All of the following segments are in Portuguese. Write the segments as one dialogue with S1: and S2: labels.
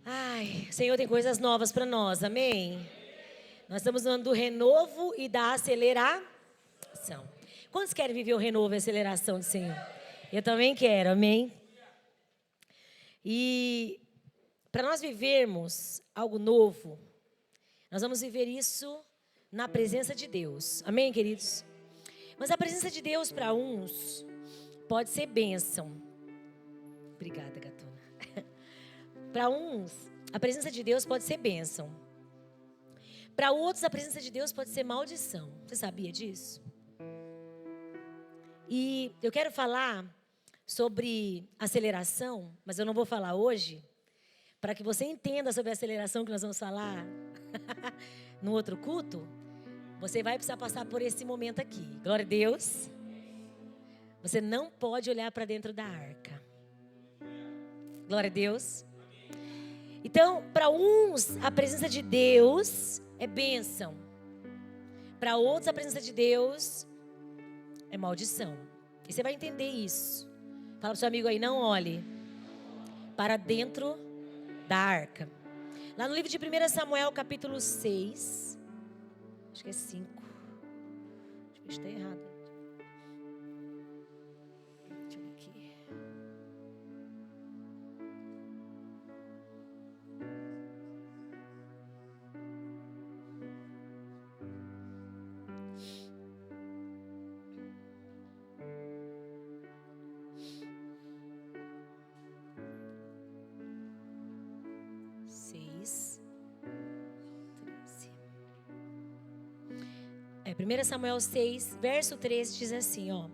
S1: Ai, o Senhor tem coisas novas para nós, amém? Nós estamos no ano do renovo e da aceleração. Quantos querem viver o renovo e a aceleração do Senhor? Eu também quero, amém? E para nós vivermos algo novo, nós vamos viver isso na presença de Deus, amém, queridos? Mas a presença de Deus para uns pode ser bênção. Obrigada, gatona. Para uns, a presença de Deus pode ser bênção. Para outros, a presença de Deus pode ser maldição. Você sabia disso? E eu quero falar sobre aceleração, mas eu não vou falar hoje, para que você entenda sobre a aceleração que nós vamos falar no outro culto. Você vai precisar passar por esse momento aqui. Glória a Deus. Você não pode olhar para dentro da arca. Glória a Deus. Então, para uns, a presença de Deus é bênção. Para outros, a presença de Deus é maldição. E você vai entender isso. Fala para o seu amigo aí, não olhe para dentro da arca. Lá no livro de 1 Samuel, capítulo 6. Acho que é 5. Deixa eu ver se está errado. Deixa eu ver aqui. É, 1 Samuel 6, verso 13 diz assim, ó.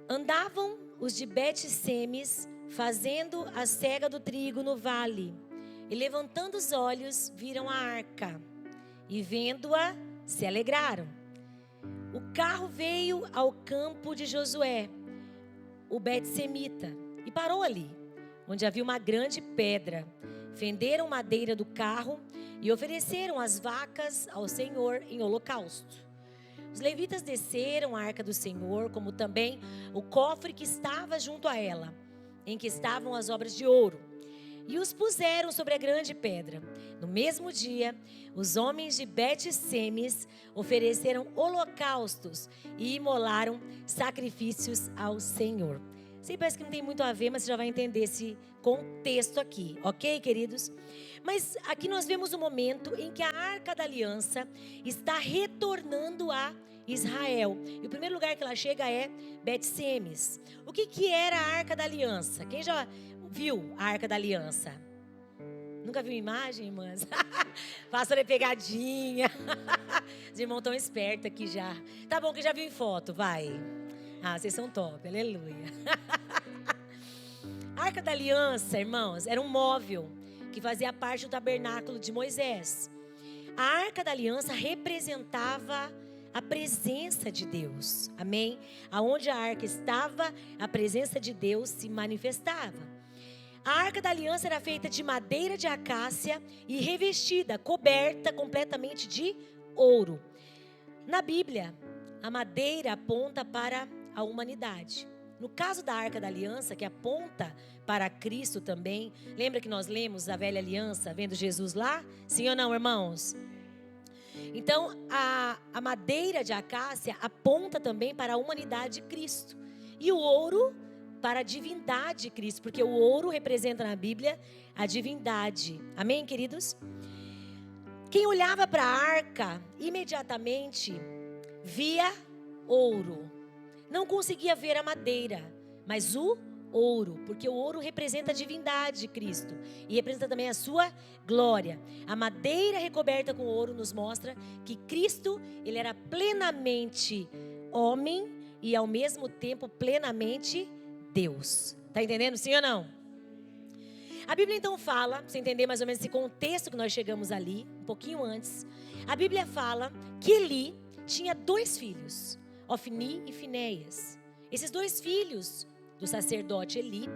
S1: Andavam os de Bet-Semes fazendo a cega do trigo no vale, e levantando os olhos, viram a arca, e vendo-a, se alegraram. O carro veio ao campo de Josué, o Bet-Semita, e parou ali, onde havia uma grande pedra. Fenderam madeira do carro e ofereceram as vacas ao Senhor em holocausto. Os levitas desceram a arca do Senhor, como também o cofre que estava junto a ela, em que estavam as obras de ouro, e os puseram sobre a grande pedra. No mesmo dia, os homens de Bet-Semes ofereceram holocaustos e imolaram sacrifícios ao Senhor. Sei, parece que não tem muito a ver, mas você já vai entender esse contexto aqui, ok, queridos? Mas aqui nós vemos um momento em que a Arca da Aliança está retornando a Israel. E o primeiro lugar que ela chega é Bet-Semes. O que era a Arca da Aliança? Quem já viu a Arca da Aliança? Nunca viu imagem, irmãs? Faça a pegadinha. Os irmãos estão espertos aqui já. Tá bom que já viu em foto, vai. Ah, vocês são top, aleluia. A Arca da Aliança, irmãos, era um móvel que fazia parte do tabernáculo de Moisés. A Arca da Aliança representava a presença de Deus, amém? Aonde a arca estava, a presença de Deus se manifestava. A Arca da Aliança era feita de madeira de acácia e revestida, coberta completamente de ouro. Na Bíblia, a madeira aponta para a humanidade. No caso da Arca da Aliança, que aponta para Cristo também, lembra que nós lemos a velha aliança, vendo Jesus lá? Sim ou não, irmãos? Então, a madeira de acácia aponta também para a humanidade de Cristo. E o ouro para a divindade de Cristo, porque o ouro representa na Bíblia a divindade. Amém, queridos? Quem olhava para a arca, imediatamente via ouro. Não conseguia ver a madeira, mas o ouro, porque o ouro representa a divindade de Cristo e representa também a sua glória. A madeira recoberta com ouro nos mostra que Cristo, ele era plenamente homem e ao mesmo tempo plenamente Deus. Tá entendendo, sim ou não? A Bíblia então fala, para você entender mais ou menos esse contexto que nós chegamos ali, um pouquinho antes. A Bíblia fala que Eli tinha 2 filhos, Ofni e Finéias. Esses 2 filhos do sacerdote Eli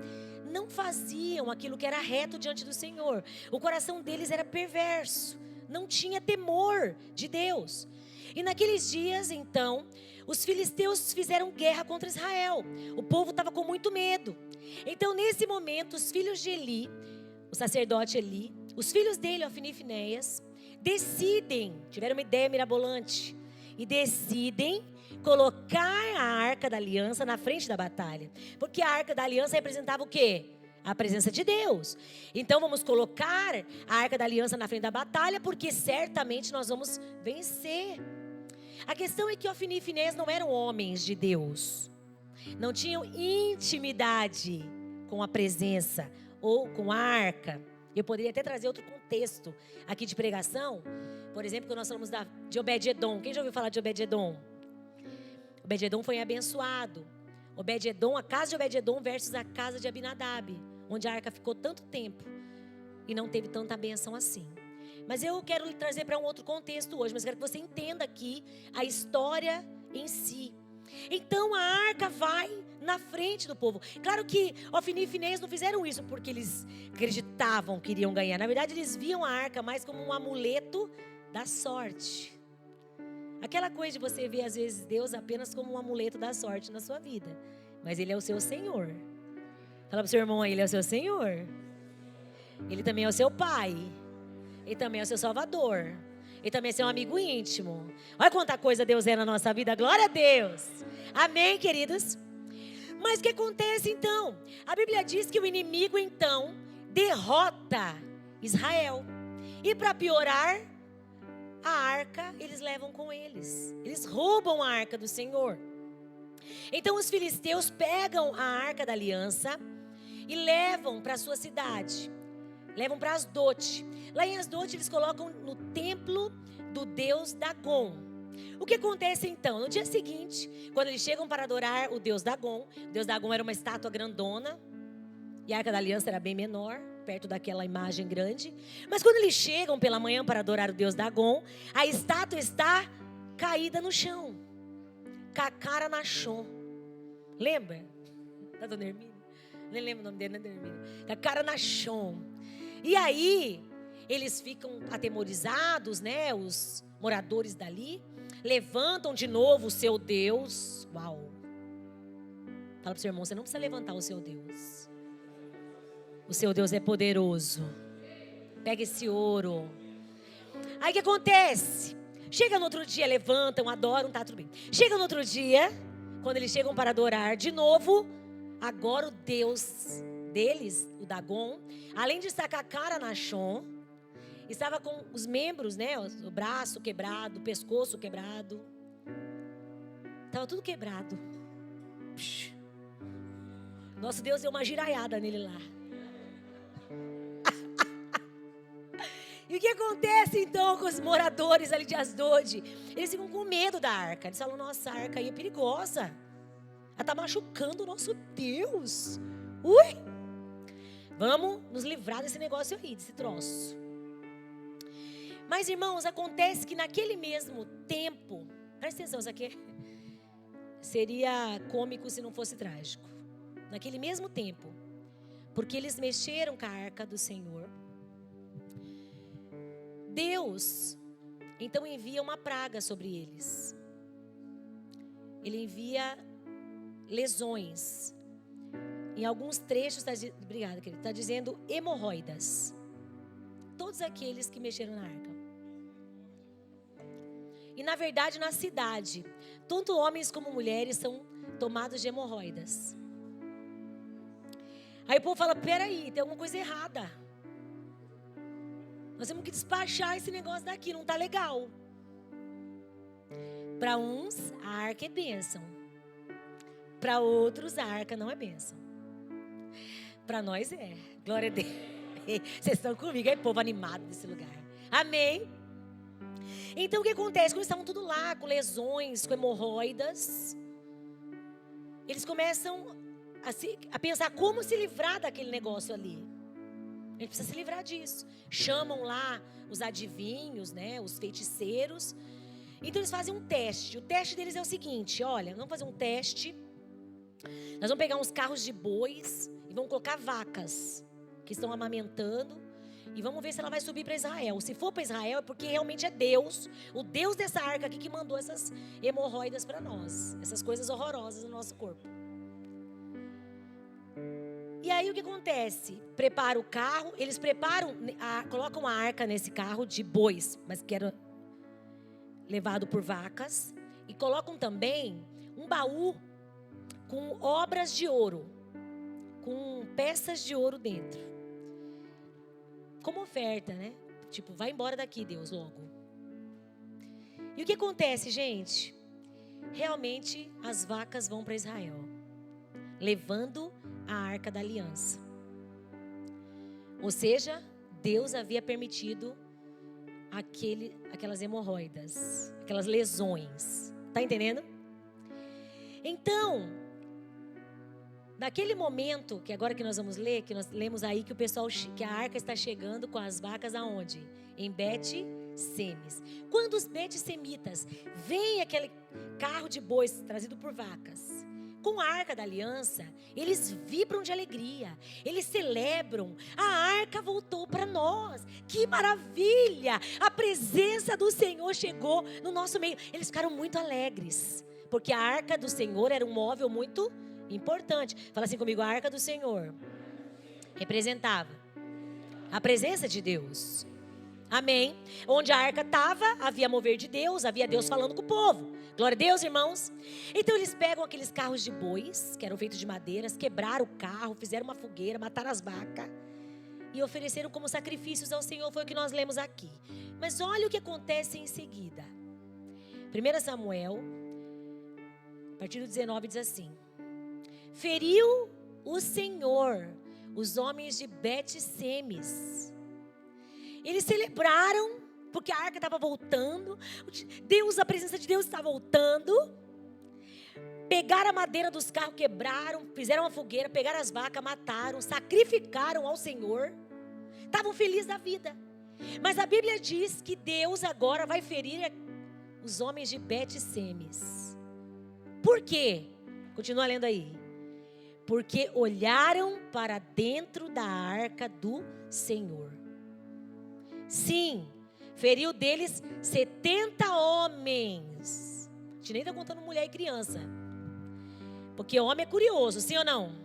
S1: não faziam aquilo que era reto diante do Senhor. O coração deles era perverso, não tinha temor de Deus. E naqueles dias, então, os filisteus fizeram guerra contra Israel. O povo estava com muito medo. Então, nesse momento, os filhos de Eli o sacerdote Eli, os filhos dele, Ofni e Finéias, tiveram uma ideia mirabolante, e decidem colocar a Arca da Aliança na frente da batalha. Porque a Arca da Aliança representava o quê? A presença de Deus. Então vamos colocar a Arca da Aliança na frente da batalha, porque certamente nós vamos vencer. A questão é que Ofni e Finéias não eram homens de Deus. Não tinham intimidade com a presença ou com a arca. Eu poderia até trazer outro contexto aqui de pregação. Por exemplo, quando nós falamos de Obed-Edom. Quem já ouviu falar de Obed-Edom? Obed-Edom foi abençoado. Obed-Edom, a casa de Obed-Edom versus a casa de Abinadab, onde a arca ficou tanto tempo e não teve tanta bênção assim. Mas eu quero lhe trazer para um outro contexto hoje, mas quero que você entenda aqui a história em si. Então a arca vai na frente do povo. Claro que Ofni e Finéias não fizeram isso porque eles acreditavam que iriam ganhar. Na verdade, eles viam a arca mais como um amuleto da sorte. Aquela coisa de você ver às vezes Deus apenas como um amuleto da sorte na sua vida. Mas Ele é o seu Senhor. Fala para o seu irmão aí, Ele é o seu Senhor. Ele também é o seu Pai. Ele também é o seu Salvador. Ele também é seu amigo íntimo. Olha quanta coisa Deus é na nossa vida. Glória a Deus. Amém, queridos? Mas o que acontece então? A Bíblia diz que o inimigo então derrota Israel. E para piorar, a arca eles levam com eles. Eles roubam a arca do Senhor. Então os filisteus pegam a arca da aliança e levam para a sua cidade. Levam para Asdote. Lá em Asdote eles colocam no templo do deus Dagon. O que acontece então? No dia seguinte, quando eles chegam para adorar o deus Dagon era uma estátua grandona. E a arca da aliança era bem menor, perto daquela imagem grande. Mas quando eles chegam pela manhã para adorar o deus Dagon, a estátua está caída no chão, com a cara na chão. Lembra? Da Dona Hermínia? Nem lembro o nome dele, né, Dona Hermínia? Com a cara na chão. E aí, eles ficam atemorizados, né? Os moradores dali levantam de novo o seu Deus. Uau! Fala para o seu irmão, você não precisa levantar o seu Deus. O seu Deus é poderoso. Pega esse ouro. Aí o que acontece? Chega no outro dia, levantam, adoram, tá tudo bem. Chega no outro dia, quando eles chegam para adorar de novo, agora o Deus deles, o Dagon, além de estar com a cara na chão, estava com os membros, né? O braço quebrado, o pescoço quebrado. Estava tudo quebrado. Nosso Deus deu uma giraiada nele lá. E o que acontece então com os moradores ali de Asdod? Eles ficam com medo da arca. Eles falam, nossa, a arca aí é perigosa. Ela está machucando o nosso Deus. Ui! Vamos nos livrar desse negócio aí, desse troço. Mas, irmãos, acontece que naquele mesmo tempo, presta atenção, isso aqui seria cômico se não fosse trágico. Naquele mesmo tempo, porque eles mexeram com a arca do Senhor, Deus então envia uma praga sobre eles. Ele envia lesões. Em alguns trechos, obrigada, querido, está dizendo hemorroidas. Todos aqueles que mexeram na arca. E na verdade, na cidade, tanto homens como mulheres são tomados de hemorroidas. Aí o povo fala, peraí, tem alguma coisa errada. Nós temos que despachar esse negócio daqui, não está legal. Para uns, a arca é bênção. Para outros, a arca não é bênção. Para nós é. Glória a Deus. Vocês estão comigo, aí povo animado nesse lugar. Amém? Então o que acontece? Quando eles estavam tudo lá, com lesões, com hemorroidas, eles começam a pensar como se livrar daquele negócio ali. A gente precisa se livrar disso. Chamam lá os adivinhos, né, os feiticeiros. Então eles fazem um teste. O teste deles é o seguinte, olha, vamos fazer um teste. Nós vamos pegar uns carros de bois e vamos colocar vacas que estão amamentando e vamos ver se ela vai subir para Israel. Se for para Israel é porque realmente é Deus, o Deus dessa arca aqui que mandou essas hemorroidas para nós, essas coisas horrorosas no nosso corpo. E aí o que acontece? Prepara o carro, eles colocam a arca nesse carro de bois, mas que era levado por vacas. E colocam também um baú com obras de ouro, com peças de ouro dentro. Como oferta, né? Tipo, vai embora daqui, Deus, logo. E o que acontece, gente? Realmente as vacas vão para Israel, levando a arca da aliança. Ou seja, Deus havia permitido aquelas hemorroidas, aquelas lesões. Tá entendendo? Então, naquele momento, que agora que nós vamos ler, que nós lemos aí que a arca está chegando com as vacas aonde? Em Bet-Semes. Quando os Bet-Semitas veem aquele carro de bois trazido por vacas, com a arca da aliança, eles vibram de alegria, eles celebram, a arca voltou para nós, que maravilha, a presença do Senhor chegou no nosso meio. Eles ficaram muito alegres, porque a arca do Senhor era um móvel muito importante. Fala assim comigo, a arca do Senhor representava a presença de Deus. Amém? Onde a arca estava, havia mover de Deus, havia Deus falando com o povo. Glória a Deus, irmãos. Então eles pegam aqueles carros de bois, que eram feitos de madeiras, quebraram o carro, fizeram uma fogueira, mataram as vacas e ofereceram como sacrifícios ao Senhor. Foi o que nós lemos aqui. Mas olha o que acontece em seguida. 1 Samuel, a partir do 19, diz assim: feriu o Senhor os homens de Bet-Semes. Eles celebraram, porque a arca estava voltando. A presença de Deus está voltando. Pegaram a madeira dos carros, quebraram, fizeram uma fogueira, pegaram as vacas, mataram, sacrificaram ao Senhor. Estavam felizes da vida. Mas a Bíblia diz que Deus agora vai ferir os homens de Bet-Semes. Por quê? Continua lendo aí. Porque olharam para dentro da arca do Senhor. Sim, feriu deles 70 homens. A gente nem está contando mulher e criança, porque homem é curioso, sim ou não?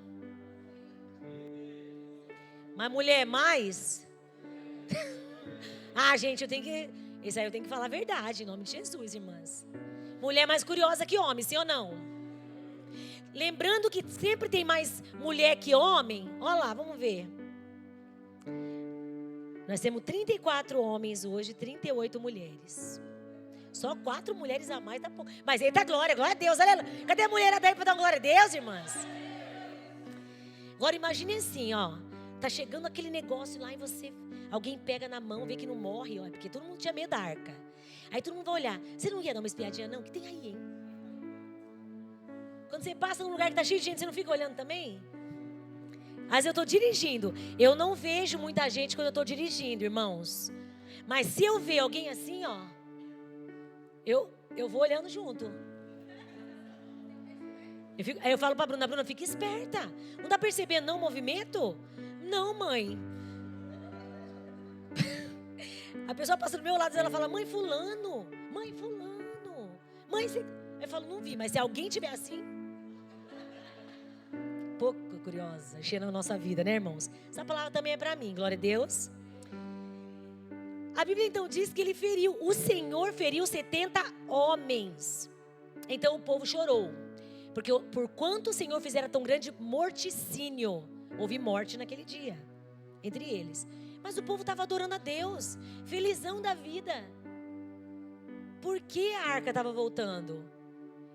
S1: Mas mulher é mais? Gente, isso aí eu tenho que falar a verdade, em nome de Jesus, irmãs. Mulher é mais curiosa que homem, sim ou não? Lembrando que sempre tem mais mulher que homem. Olha lá, vamos ver. Nós temos 34 homens hoje, 38 mulheres. Só 4 mulheres a mais dá pouco. Mas eita glória a Deus, aleluia. Cadê a mulherada aí para dar glória a Deus, irmãs? Agora imagine assim, ó. Tá chegando aquele negócio lá e alguém pega na mão, vê que não morre, ó. Porque todo mundo tinha medo da arca. Aí todo mundo vai olhar. Você não ia dar uma espiadinha não? O que tem aí, hein? Quando você passa num lugar que tá cheio de gente, você não fica olhando também? Mas eu estou dirigindo. Eu não vejo muita gente quando eu estou dirigindo, irmãos. Mas se eu ver alguém assim, ó, eu vou olhando junto. Aí eu falo para a Bruna, fica esperta. Não está percebendo não o movimento? Não, mãe. A pessoa passa do meu lado e ela fala, mãe fulano. Mãe fulano. Mãe, você... Eu falo, não vi, mas se alguém tiver assim... Pouco curiosa, cheirando a nossa vida, né, irmãos? Essa palavra também é para mim, glória a Deus. A Bíblia então diz que ele feriu, o Senhor feriu 70 homens. Então o povo chorou, porque por quanto o Senhor fizera tão grande morticínio, houve morte naquele dia, entre eles. Mas o povo estava adorando a Deus, felizão da vida. Por que a arca estava voltando?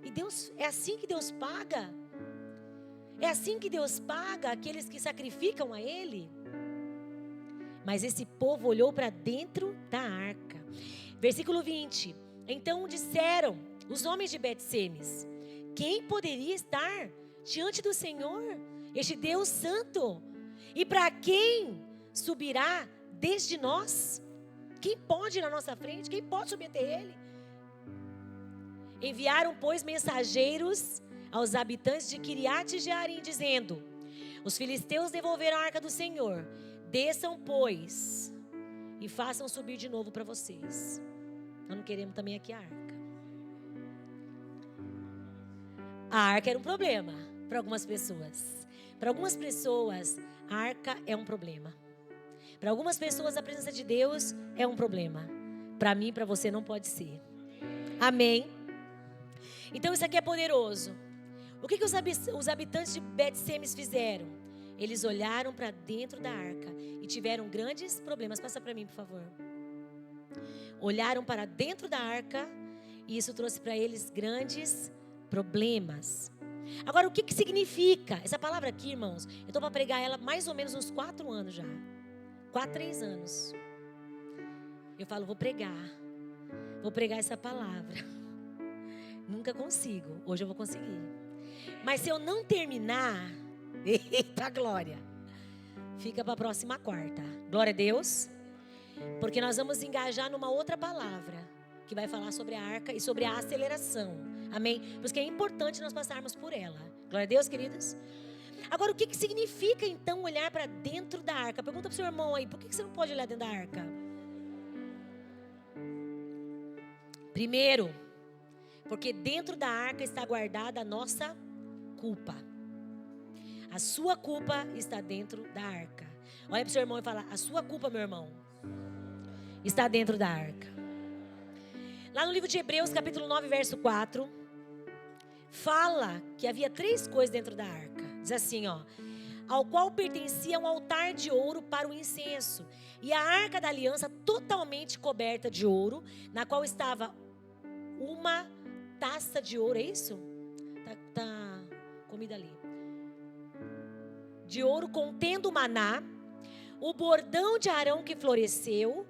S1: E Deus, é assim que Deus paga? É assim que Deus paga aqueles que sacrificam a Ele? Mas esse povo olhou para dentro da arca. Versículo 20. Então disseram os homens de Bet-Semes: quem poderia estar diante do Senhor, este Deus santo? E para quem subirá desde nós? Quem pode ir na nossa frente? Quem pode subir até Ele? Enviaram, pois, mensageiros aos habitantes de Quiriate-Jearim, dizendo: os filisteus devolveram a arca do Senhor. Desçam, pois, e façam subir de novo para vocês. Nós não queremos também aqui a arca. A arca era um problema para algumas pessoas, Para algumas pessoas, a arca é um problema. Para algumas pessoas, a presença de Deus é um problema. Para mim, para você, não pode ser. Amém? Então, isso aqui é poderoso. O que os habitantes de Bet-Semes fizeram? Eles olharam para dentro da arca e tiveram grandes problemas. Passa para mim, por favor. Olharam para dentro da arca e isso trouxe para eles grandes problemas. Agora, o que significa? Essa palavra aqui, irmãos, eu estou para pregar ela mais ou menos uns 4 anos já. 4, 3 anos. Eu falo, vou pregar essa palavra. Nunca consigo, hoje eu vou conseguir. Mas se eu não terminar, eita glória, fica para a próxima quarta. Glória a Deus. Porque nós vamos engajar numa outra palavra que vai falar sobre a arca e sobre a aceleração. Amém? Por isso que é importante nós passarmos por ela. Glória a Deus, queridos. Agora, o que significa então olhar para dentro da arca? Pergunta para o seu irmão aí, por que você não pode olhar dentro da arca? Primeiro, porque dentro da arca está guardada a nossa culpa. A sua culpa está dentro da arca. Olha para o seu irmão e fala, a sua culpa, meu irmão, está dentro da arca. Lá no livro de Hebreus, capítulo 9, verso 4, fala que havia 3 coisas dentro da arca. Diz assim, ó, ao qual pertencia um altar de ouro para o incenso, e a arca da aliança totalmente coberta de ouro, na qual estava uma taça de ouro, é isso? Tá comida ali. De ouro contendo maná, o bordão de Arão que floresceu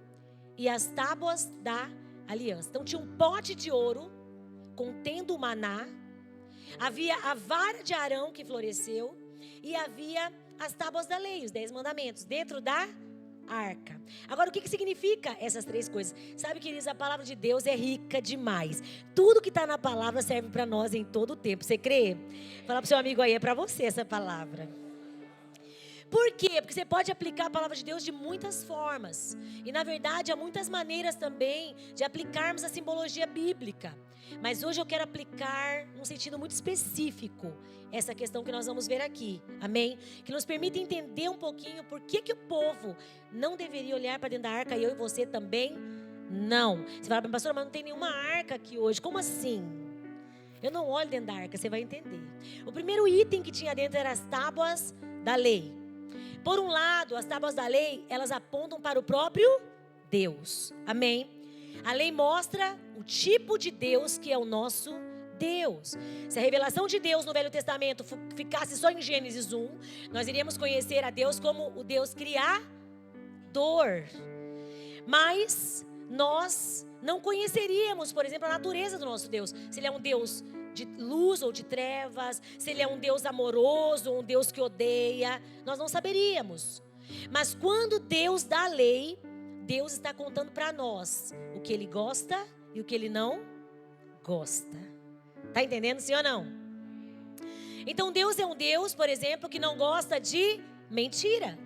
S1: e as tábuas da aliança. Então tinha um pote de ouro contendo o maná, havia a vara de Arão que floresceu e havia as tábuas da lei, os 10 mandamentos, dentro da arca. Agora, o que significa essas 3 coisas? Sabe, queridos, a palavra de Deus é rica demais. Tudo que está na palavra serve para nós em todo o tempo. Você crê? Fala para o seu amigo aí, é para você essa palavra. Por quê? Porque você pode aplicar a palavra de Deus de muitas formas. E na verdade há muitas maneiras também de aplicarmos a simbologia bíblica. Mas hoje eu quero aplicar num sentido muito específico essa questão que nós vamos ver aqui. Amém? Que nos permite entender um pouquinho por que o povo não deveria olhar para dentro da arca e eu e você também não. Você fala, pastor, mas não tem nenhuma arca aqui hoje. Como assim? Eu não olho dentro da arca, você vai entender. O primeiro item que tinha dentro eram as tábuas da lei. Por um lado, as tábuas da lei, elas apontam para o próprio Deus. Amém? A lei mostra o tipo de Deus que é o nosso Deus. Se a revelação de Deus no Velho Testamento ficasse só em Gênesis 1, nós iríamos conhecer a Deus como o Deus criador. Mas nós não conheceríamos, por exemplo, a natureza do nosso Deus. Se Ele é um Deus de luz ou de trevas, se Ele é um Deus amoroso ou um Deus que odeia, nós não saberíamos. Mas quando Deus dá a lei, Deus está contando para nós o que Ele gosta e o que Ele não gosta. Está entendendo, sim ou não? Então Deus é um Deus, por exemplo, que não gosta de mentira.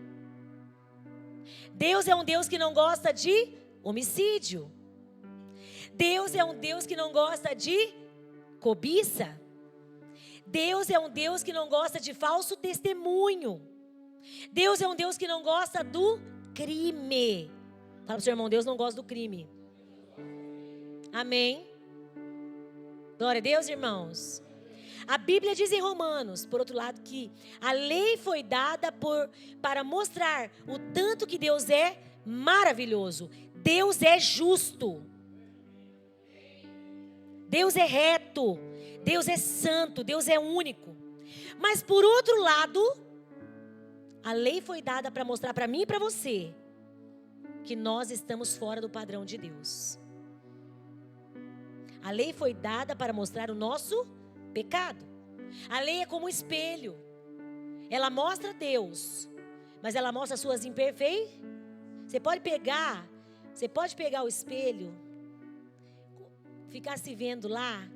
S1: Deus é um Deus que não gosta de homicídio. Deus é um Deus que não gosta de cobiça. Deus é um Deus que não gosta de falso testemunho. Deus é um Deus que não gosta do crime. Fala para o seu irmão, Deus não gosta do crime. Amém? Glória a Deus, irmãos. A Bíblia diz em Romanos, por outro lado, que a lei foi dada para mostrar o tanto que Deus é maravilhoso. Deus é justo. Deus é reto, Deus é santo, Deus é único. Mas por outro lado, a lei foi dada para mostrar para mim e para você que nós estamos fora do padrão de Deus. A lei foi dada para mostrar o nosso pecado. A lei é como um espelho. Ela mostra Deus, mas ela mostra as suas imperfeições. Você pode pegar o espelho, ficar se vendo lá,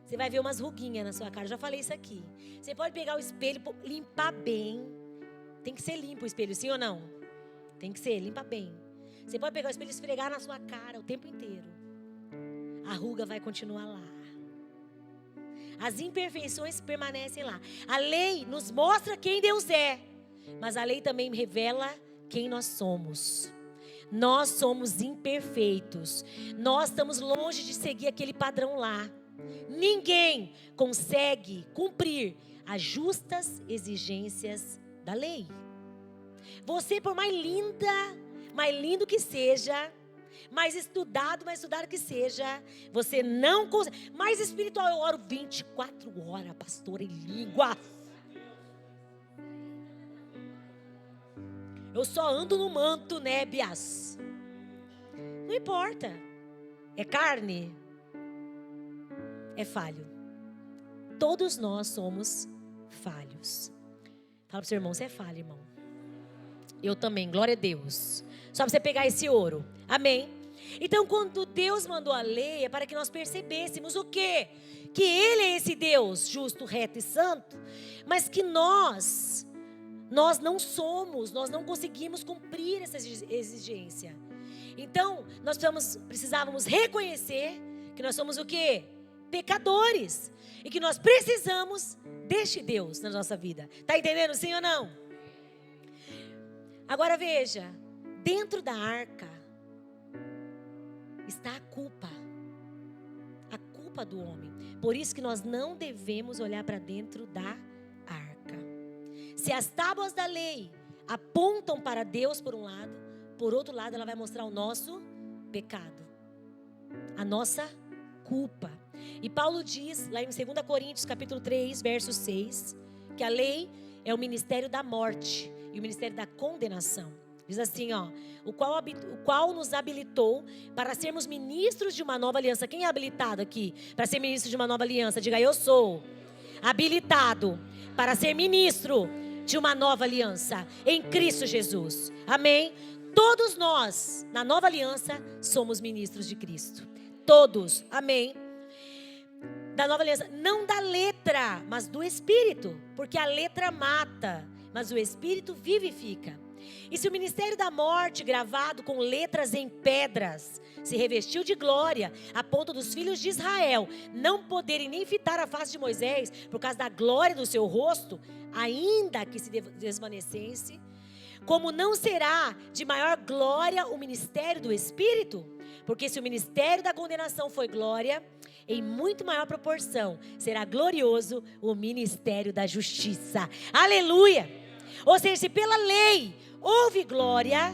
S1: você vai ver umas ruguinhas na sua cara. Eu já falei isso aqui. Você pode pegar o espelho, limpar bem. Tem que ser limpo o espelho, sim ou não? Tem que ser, limpa bem. Você pode pegar o espelho e esfregar na sua cara o tempo inteiro. A ruga vai continuar lá. As imperfeições permanecem lá. A lei nos mostra quem Deus é, mas a lei também revela quem nós somos. Nós somos imperfeitos. Nós estamos longe de seguir aquele padrão lá. Ninguém consegue cumprir as justas exigências da lei. Você, por mais linda, mais lindo que seja, mais estudado que seja, você não consegue. Mais espiritual, eu oro 24 horas, pastor, em língua. Eu só ando no manto, nébias. Não importa. É carne. É falho. Todos nós somos falhos. Fala pro seu irmão, você é falho, irmão. Eu também, glória a Deus. Só para você pegar esse ouro. Amém. Então, quando Deus mandou a lei, é para que nós percebêssemos o quê? Que Ele é esse Deus justo, reto e santo, mas que nós não somos, nós não conseguimos cumprir essa exigência. Então, nós precisávamos reconhecer que nós somos o quê? Pecadores. E que nós precisamos deste Deus na nossa vida. Está entendendo, sim ou não? Agora veja, dentro da arca está a culpa do homem. Por isso que nós não devemos olhar para dentro da arca. Se as tábuas da lei apontam para Deus por um lado, por outro lado ela vai mostrar o nosso pecado, a nossa culpa. E Paulo diz lá em 2 Coríntios capítulo 3, verso 6, que a lei é o ministério da morte e o ministério da condenação. Diz assim, o qual nos habilitou para sermos ministros de uma nova aliança. Quem é habilitado aqui para ser ministro de uma nova aliança? Diga, eu sou habilitado para ser ministro de uma nova aliança em Cristo Jesus. Amém? Todos nós, na nova aliança, somos ministros de Cristo. Todos, amém? Da nova aliança, não da letra, mas do Espírito, porque a letra mata, mas o Espírito vivifica. E se o ministério da morte, gravado com letras em pedras, se revestiu de glória, a ponto dos filhos de Israel não poderem nem fitar a face de Moisés, por causa da glória do seu rosto, ainda que se desvanecesse, como não será de maior glória o ministério do Espírito? Porque se o ministério da condenação foi glória, em muito maior proporção será glorioso o ministério da justiça. Aleluia! Ou seja, se pela lei houve glória,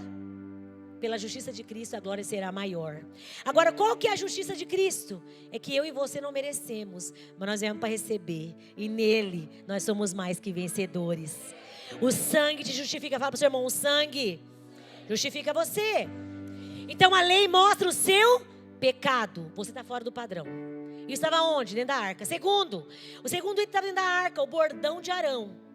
S1: pela justiça de Cristo a glória será maior. Agora, qual que é a justiça de Cristo? É que eu e você não merecemos, mas nós viemos para receber. E nele nós somos mais que vencedores. O sangue te justifica. Fala para o seu irmão, o sangue justifica você. Então a lei mostra o seu pecado. Você está fora do padrão. Isso estava onde? Dentro da arca. O segundo item estava dentro da arca, o bordão de Arão.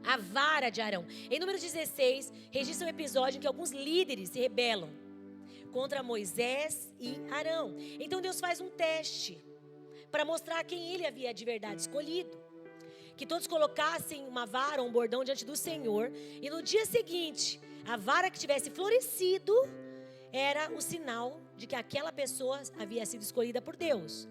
S1: A vara de Arão. Em Números 16, registra um episódio em que alguns líderes se rebelam contra Moisés e Arão. Então Deus faz um teste para mostrar quem ele havia de verdade escolhido. Que todos colocassem uma vara, um bordão diante do Senhor. E no dia seguinte, a vara que tivesse florescido era o sinal de que aquela pessoa havia sido escolhida por Deus.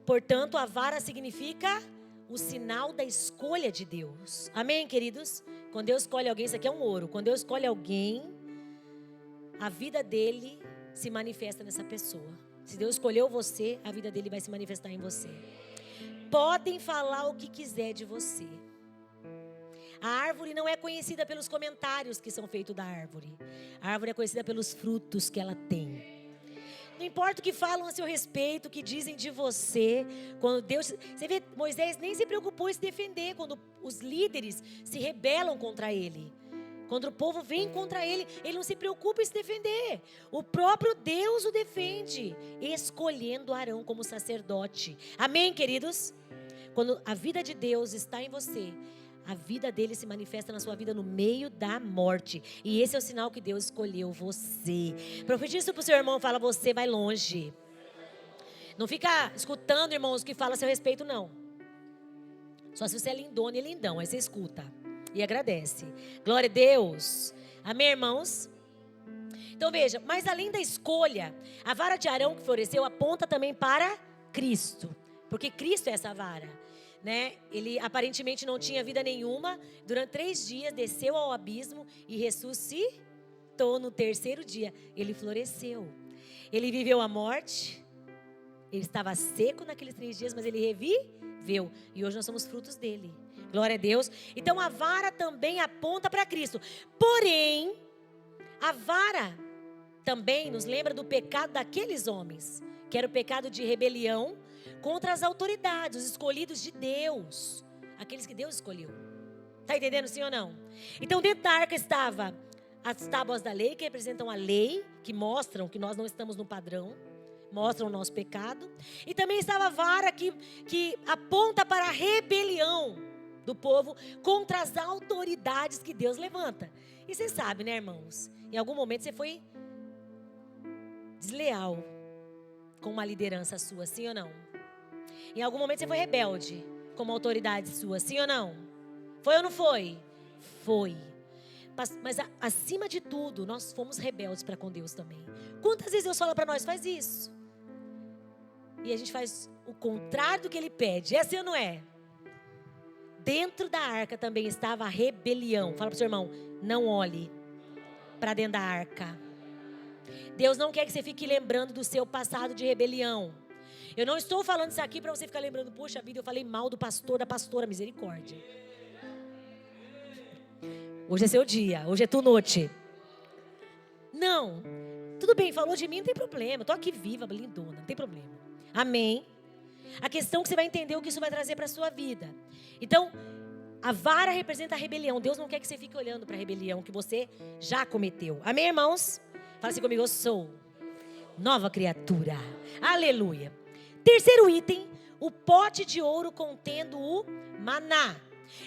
S1: Portanto, a vara significa o sinal da escolha de Deus. Amém, queridos? Quando Deus escolhe alguém, isso aqui é um ouro. Quando Deus escolhe alguém, a vida dele se manifesta nessa pessoa. Se Deus escolheu você, a vida dele vai se manifestar em você. Podem falar o que quiser de você. A árvore não é conhecida pelos comentários que são feitos da árvore. A árvore é conhecida pelos frutos que ela tem. Não importa o que falam a seu respeito, o que dizem de você. Quando Deus, você vê, Moisés nem se preocupou em se defender quando os líderes se rebelam contra ele. Quando o povo vem contra ele, ele não se preocupa em se defender. O próprio Deus o defende, escolhendo Arão como sacerdote. Amém, queridos? Quando a vida de Deus está em você, a vida dele se manifesta na sua vida no meio da morte. E esse é o sinal que Deus escolheu você. Profetiza isso para o seu irmão, fala, você vai longe. Não fica escutando, irmãos, que fala a seu respeito, não. Só se você é lindona e lindão, aí você escuta e agradece. Glória a Deus. Amém, irmãos? Então veja, mas além da escolha, a vara de Arão que floresceu aponta também para Cristo. Porque Cristo é essa vara, né? Ele aparentemente não tinha vida nenhuma. Durante 3 dias desceu ao abismo e ressuscitou no 3º dia. Ele floresceu. Ele viveu a morte. Ele estava seco naqueles 3 dias, mas ele reviveu. E hoje nós somos frutos dele. Glória a Deus. Então a vara também aponta para Cristo. Porém, a vara também nos lembra do pecado daqueles homens, que era o pecado de rebelião contra as autoridades, os escolhidos de Deus, aqueles que Deus escolheu. Está entendendo, sim ou não? Então dentro da arca estava as tábuas da lei, que representam a lei, que mostram que nós não estamos no padrão, mostram o nosso pecado. E também estava a vara que aponta para a rebelião do povo contra as autoridades que Deus levanta. E você sabe, né, irmãos? Em algum momento você foi desleal com uma liderança sua, sim ou não? Em algum momento você foi rebelde com uma autoridade sua, sim ou não? Foi ou não foi? Foi. Mas acima de tudo, nós fomos rebeldes para com Deus também. Quantas vezes Deus fala para nós, faz isso? E a gente faz o contrário do que Ele pede. É assim ou não é? Dentro da arca também estava a rebelião. Fala para o seu irmão, não olhe para dentro da arca. Deus não quer que você fique lembrando do seu passado de rebelião. Eu não estou falando isso aqui para você ficar lembrando, poxa vida, eu falei mal do pastor, da pastora, misericórdia. Hoje é seu dia, hoje é tua noite. Não, tudo bem, falou de mim, não tem problema. Estou aqui viva, lindona, não tem problema. Amém? A questão é que você vai entender o que isso vai trazer para a sua vida. Então, a vara representa a rebelião. Deus não quer que você fique olhando para a rebelião que você já cometeu. Amém, irmãos? Fala assim comigo, eu sou nova criatura. Aleluia. Terceiro item, o pote de ouro contendo o maná.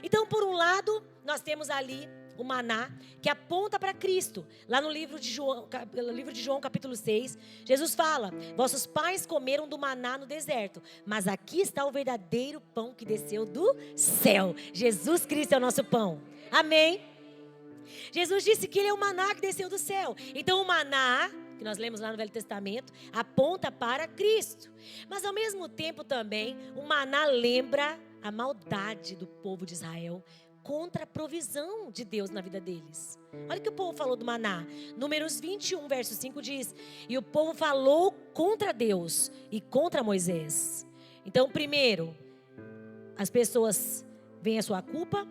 S1: Então, por um lado, nós temos ali o maná, que aponta para Cristo. Lá no livro de João, capítulo 6, Jesus fala, vossos pais comeram do maná no deserto, mas aqui está o verdadeiro pão que desceu do céu. Jesus Cristo é o nosso pão. Amém? Jesus disse que Ele é o maná que desceu do céu. Então o maná, que nós lemos lá no Velho Testamento, aponta para Cristo. Mas ao mesmo tempo também, o maná lembra a maldade do povo de Israel contra a provisão de Deus na vida deles. Olha o que o povo falou do maná. Números 21, verso 5 diz, e o povo falou contra Deus e contra Moisés. Então, primeiro, as pessoas veem a sua culpa,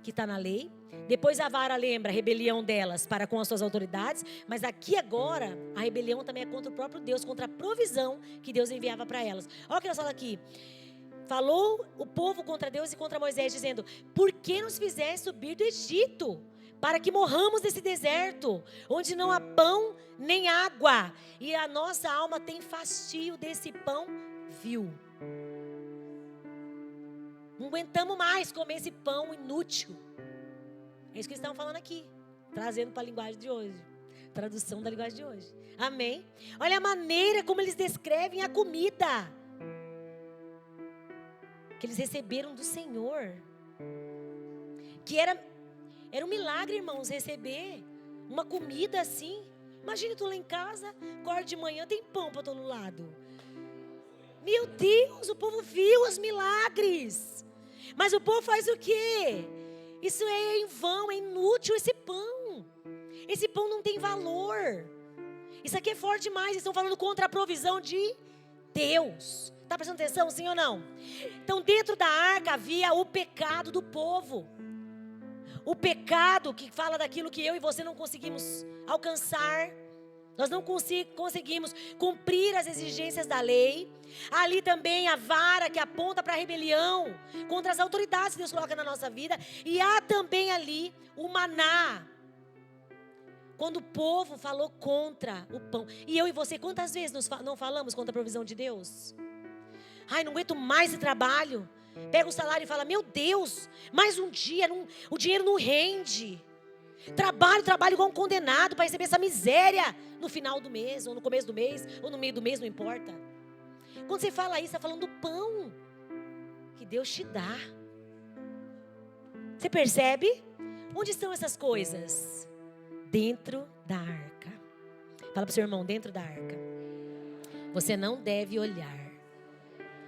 S1: que está na lei. Depois a vara lembra a rebelião delas para com as suas autoridades. Mas aqui agora, a rebelião também é contra o próprio Deus, contra a provisão que Deus enviava para elas. Olha o que nós falamos aqui. Falou o povo contra Deus e contra Moisés, dizendo, por que nos fizeste subir do Egito? Para que morramos nesse deserto, onde não há pão nem água. E a nossa alma tem fastio desse pão vil. Não aguentamos mais comer esse pão inútil. É isso que eles estavam falando aqui, trazendo para a linguagem de hoje. Tradução da linguagem de hoje. Amém? Olha a maneira como eles descrevem a comida que eles receberam do Senhor. Que era um milagre, irmãos, receber uma comida assim. Imagina tu lá em casa, acorda de manhã, tem pão para todo lado. Meu Deus, o povo viu os milagres. Mas o povo faz o quê? Isso é em vão, é inútil esse pão. Esse pão não tem valor. Isso aqui é forte demais. Eles estão falando contra a provisão de Deus. Está prestando atenção, sim ou não? Então dentro da arca havia o pecado do povo. O pecado que fala daquilo que eu e você não conseguimos alcançar. Nós não conseguimos cumprir as exigências da lei. Ali também a vara que aponta para a rebelião contra as autoridades que Deus coloca na nossa vida. E há também ali o maná. Quando o povo falou contra o pão. E eu e você, quantas vezes não falamos contra a provisão de Deus? Ai, não aguento mais esse trabalho. Pega o salário e fala, meu Deus, mais um dia, o dinheiro não rende. Trabalho igual um condenado para receber essa miséria no final do mês, ou no começo do mês, ou no meio do mês, não importa. Quando você fala isso, está falando do pão que Deus te dá. Você percebe? Onde estão essas coisas? Dentro da arca. Fala para o seu irmão, dentro da arca. Você não deve olhar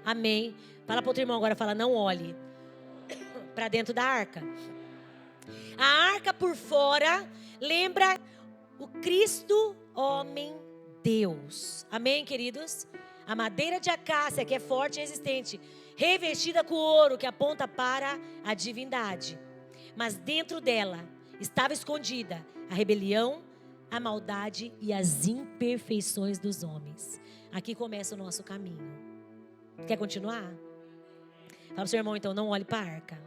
S1: Amém. Fala para outro irmão agora, fala, não olhe para dentro da arca. A arca por fora lembra o Cristo, homem, Deus. Amém, queridos? A madeira de acácia, que é forte e resistente, revestida com ouro, que aponta para a divindade. Mas dentro dela estava escondida a rebelião, a maldade e as imperfeições dos homens. Aqui começa o nosso caminho. Quer continuar? Fala para o seu irmão, então, não olhe para a arca.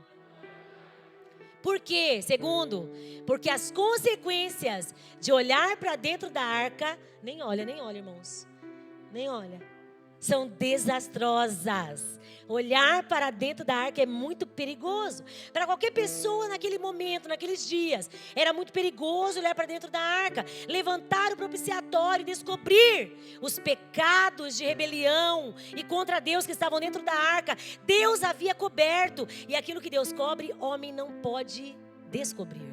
S1: Por quê? Segundo, porque as consequências de olhar para dentro da arca, nem olha, irmãos, nem olha, são desastrosas. Olhar para dentro da arca é muito perigoso. Para qualquer pessoa naquele momento, naqueles dias, era muito perigoso olhar para dentro da arca, levantar o propiciatório e descobrir os pecados de rebelião e contra Deus que estavam dentro da arca. Deus havia coberto, e aquilo que Deus cobre, homem não pode descobrir.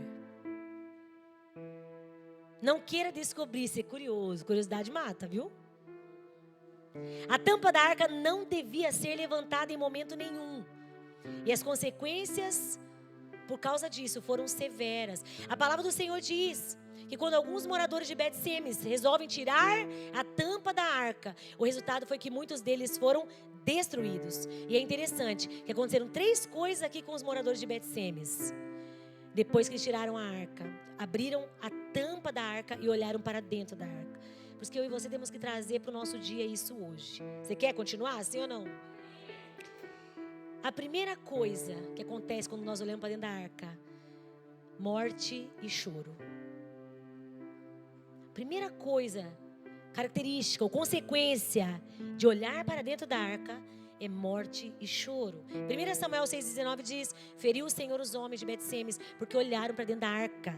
S1: Não queira descobrir, ser curioso. Curiosidade mata, viu? A tampa da arca não devia ser levantada em momento nenhum. E as consequências por causa disso foram severas. A palavra do Senhor diz que quando alguns moradores de Bet-Semes resolvem tirar a tampa da arca, o resultado foi que muitos deles foram destruídos. E é interessante que aconteceram 3 coisas aqui com os moradores de Bet-Semes. Depois que eles tiraram a arca, abriram a tampa da arca e olharam para dentro da arca. Por isso que eu e você temos que trazer para o nosso dia isso hoje. Você quer continuar, sim ou não? A primeira coisa que acontece quando nós olhamos para dentro da arca: morte e choro. Primeira coisa, característica ou consequência de olhar para dentro da arca é morte e choro. 1 Samuel 6,19 diz: feriu o Senhor os homens de Bet-Semes porque olharam para dentro da arca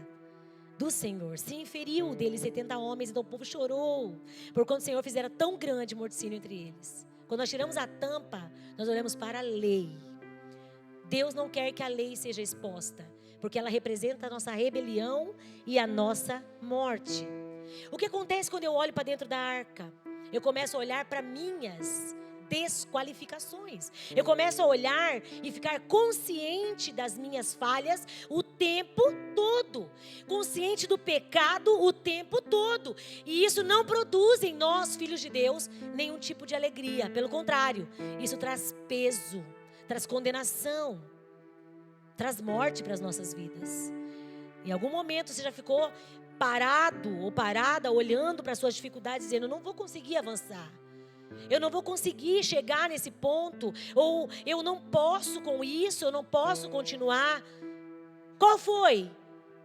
S1: do Senhor. Sim, feriu deles 70 homens, então o povo chorou, porquanto o Senhor fizera tão grande morticínio entre eles. Quando nós tiramos a tampa, nós olhamos para a lei. Deus não quer que a lei seja exposta, porque ela representa a nossa rebelião e a nossa morte. O que acontece quando eu olho para dentro da arca? Eu começo a olhar para minhas desqualificações. Eu começo a olhar e ficar consciente das minhas falhas o tempo todo, consciente do pecado o tempo todo, e isso não produz em nós, filhos de Deus, nenhum tipo de alegria. Pelo contrário, isso traz peso, traz condenação, traz morte para as nossas vidas. Em algum momento você já ficou parado ou parada olhando para as suas dificuldades, dizendo: eu não vou conseguir avançar, eu não vou conseguir chegar nesse ponto, ou eu não posso com isso, eu não posso continuar. Qual foi